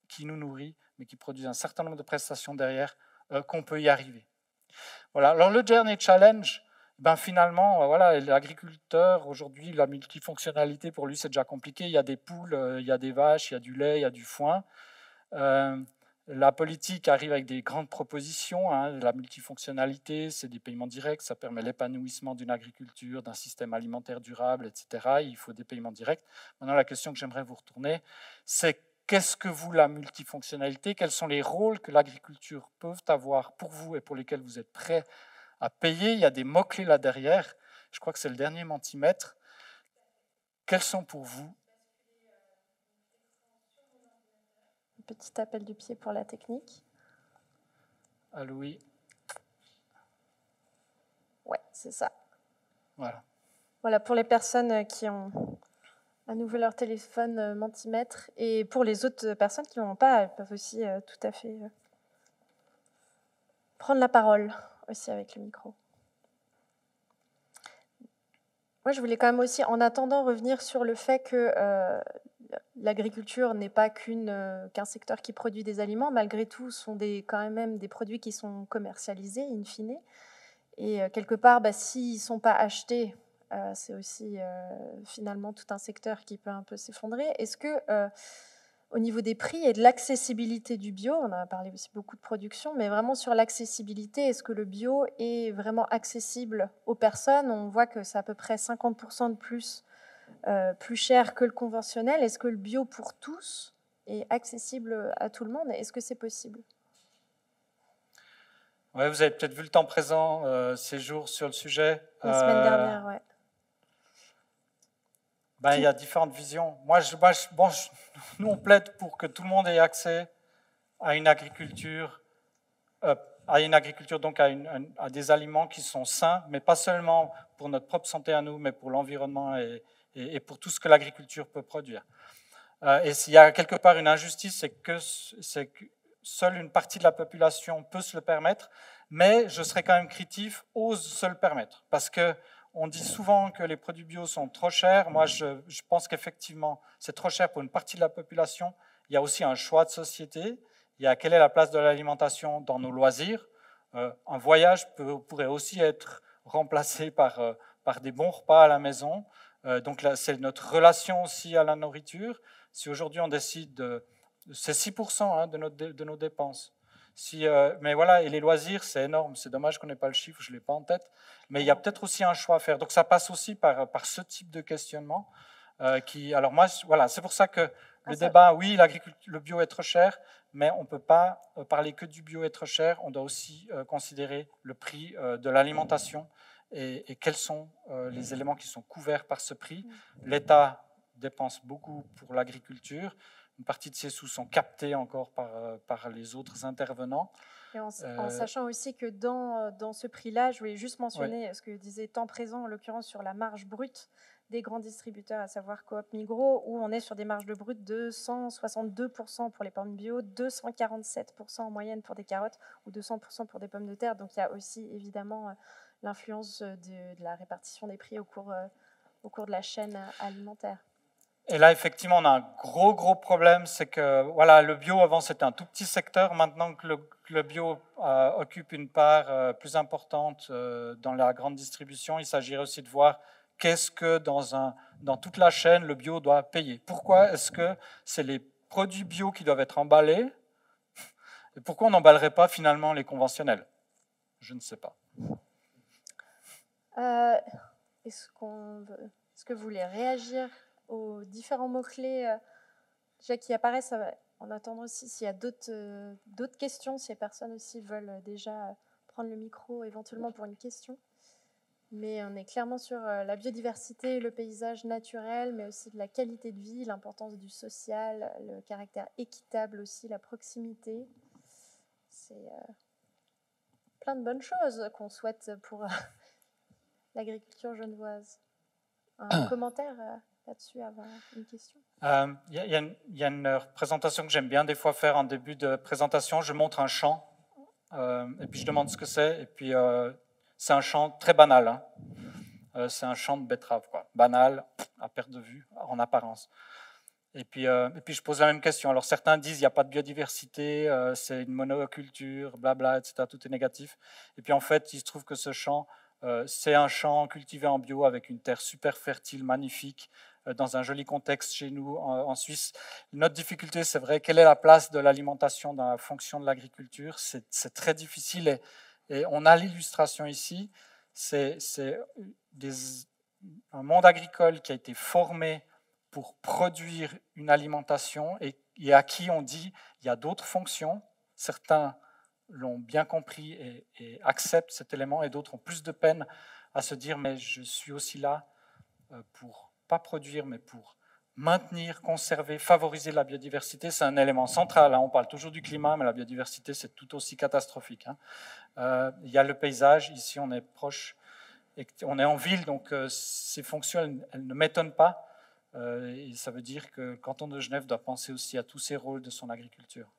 qui nous nourrit, mais qui produisent un certain nombre de prestations derrière, qu'on peut y arriver. Voilà. Alors le dernier challenge, finalement, voilà, l'agriculteur, aujourd'hui, la multifonctionnalité, pour lui, c'est déjà compliqué. Il y a des poules, il y a des vaches, il y a du lait, il y a du foin. La politique arrive avec des grandes propositions, hein, la multifonctionnalité, c'est des paiements directs, ça permet l'épanouissement d'une agriculture, d'un système alimentaire durable, etc. Il faut des paiements directs. Maintenant, la question que j'aimerais vous retourner, c'est qu'est-ce que vous, la multifonctionnalité, quels sont les rôles que l'agriculture peut avoir pour vous et pour lesquels vous êtes prêts à payer? Il y a des mots-clés là derrière, je crois que c'est le dernier mentimètre. Quels sont pour vous? Petit appel du pied pour la technique. Allô, oui. Ouais, c'est ça. Voilà. Voilà, pour les personnes qui ont à nouveau leur téléphone mentimètre, et pour les autres personnes qui n'en ont pas, elles peuvent aussi tout à fait prendre la parole aussi avec le micro. Moi, je voulais quand même aussi, en attendant, revenir sur le fait que l'agriculture n'est pas qu'un secteur qui produit des aliments. Malgré tout, ce sont quand même des produits qui sont commercialisés, in fine. Et quelque part, s'ils ne sont pas achetés, c'est aussi finalement tout un secteur qui peut un peu s'effondrer. Est-ce que, au niveau des prix et de l'accessibilité du bio, on a parlé aussi beaucoup de production, mais vraiment sur l'accessibilité, est-ce que le bio est vraiment accessible aux personnes? On voit que c'est à peu près 50% de plus cher que le conventionnel. Est-ce que le bio pour tous est accessible à tout le monde? Est-ce que c'est possible? Ouais, vous avez peut-être vu le temps présent ces jours sur le sujet. La semaine dernière, ouais. Il y a différentes visions. Nous, on plaide pour que tout le monde ait accès à une agriculture, donc à des aliments qui sont sains, mais pas seulement pour notre propre santé à nous, mais pour l'environnement et pour tout ce que l'agriculture peut produire. Et s'il y a quelque part une injustice, c'est que seule une partie de la population peut se le permettre, mais je serais quand même critique, ose se le permettre, parce qu'on dit souvent que les produits bio sont trop chers. Moi, je pense qu'effectivement, c'est trop cher pour une partie de la population. Il y a aussi un choix de société. Il y a quelle est la place de l'alimentation dans nos loisirs. Un voyage pourrait aussi être remplacé par des bons repas à la maison. Donc là, c'est notre relation aussi à la nourriture. Si aujourd'hui on décide c'est 6% de nos dépenses. Mais voilà, et les loisirs, c'est énorme. C'est dommage qu'on n'ait pas le chiffre, je ne l'ai pas en tête. Mais il y a peut-être aussi un choix à faire. Donc ça passe aussi par ce type de questionnement. Alors moi, voilà, c'est pour ça que le débat, oui, le bio est trop cher, mais on ne peut pas parler que du bio est trop cher. On doit aussi considérer le prix de l'alimentation et quels sont les éléments qui sont couverts par ce prix. L'État dépense beaucoup pour l'agriculture. Une partie de ces sous sont captés encore par les autres intervenants. Et en sachant aussi que dans ce prix-là, je voulais juste mentionner ce que disait Temps Présent, en l'occurrence sur la marge brute des grands distributeurs, à savoir Coop, Migros, où on est sur des marges de brut de 162% pour les pommes bio, 247% en moyenne pour des carottes ou 200% pour des pommes de terre. Donc il y a aussi évidemment l'influence de la répartition des prix au cours de la chaîne alimentaire. Et là, effectivement, on a un gros problème, c'est que voilà, le bio, avant, c'était un tout petit secteur. Maintenant que le bio occupe une part plus importante dans la grande distribution, il s'agirait aussi de voir qu'est-ce que dans toute la chaîne, le bio doit payer. Pourquoi est-ce que c'est les produits bio qui doivent être emballés? Et pourquoi on n'emballerait pas finalement les conventionnels? Je ne sais pas. Est-ce que vous voulez réagir aux différents mots-clés déjà qui apparaissent, en attendant aussi s'il y a d'autres questions, si les personnes aussi veulent déjà prendre le micro éventuellement pour une question. Mais on est clairement sur la biodiversité, le paysage naturel, mais aussi de la qualité de vie, l'importance du social, le caractère équitable aussi, la proximité. C'est plein de bonnes choses qu'on souhaite pour l'agriculture genevoise. Un commentaire là-dessus avant une question? Il y a une présentation que j'aime bien des fois faire en début de présentation. Je montre un champ et puis je demande ce que c'est. Et puis c'est un champ très banal. Hein. C'est un champ de betterave, quoi. Banal, à perte de vue, en apparence. Et puis je pose la même question. Alors certains disent il n'y a pas de biodiversité, c'est une monoculture, blabla, etc. Tout est négatif. Et puis en fait, il se trouve que ce champ, c'est un champ cultivé en bio avec une terre super fertile, magnifique, dans un joli contexte chez nous en Suisse. Notre difficulté, c'est vrai, quelle est la place de l'alimentation dans la fonction de l'agriculture? C'est très difficile et on a l'illustration ici. C'est un monde agricole qui a été formé pour produire une alimentation et à qui on dit il y a d'autres fonctions. Certains l'ont bien compris et acceptent cet élément et d'autres ont plus de peine à se dire mais je suis aussi là pour pas produire mais pour maintenir, conserver, favoriser la biodiversité. C'est un élément central. On parle toujours du climat mais la biodiversité c'est tout aussi catastrophique. Il y a le paysage, ici on est proche, et on est en ville donc ces fonctions elles ne m'étonnent pas et ça veut dire que le canton de Genève doit penser aussi à tous ces rôles de son agriculture.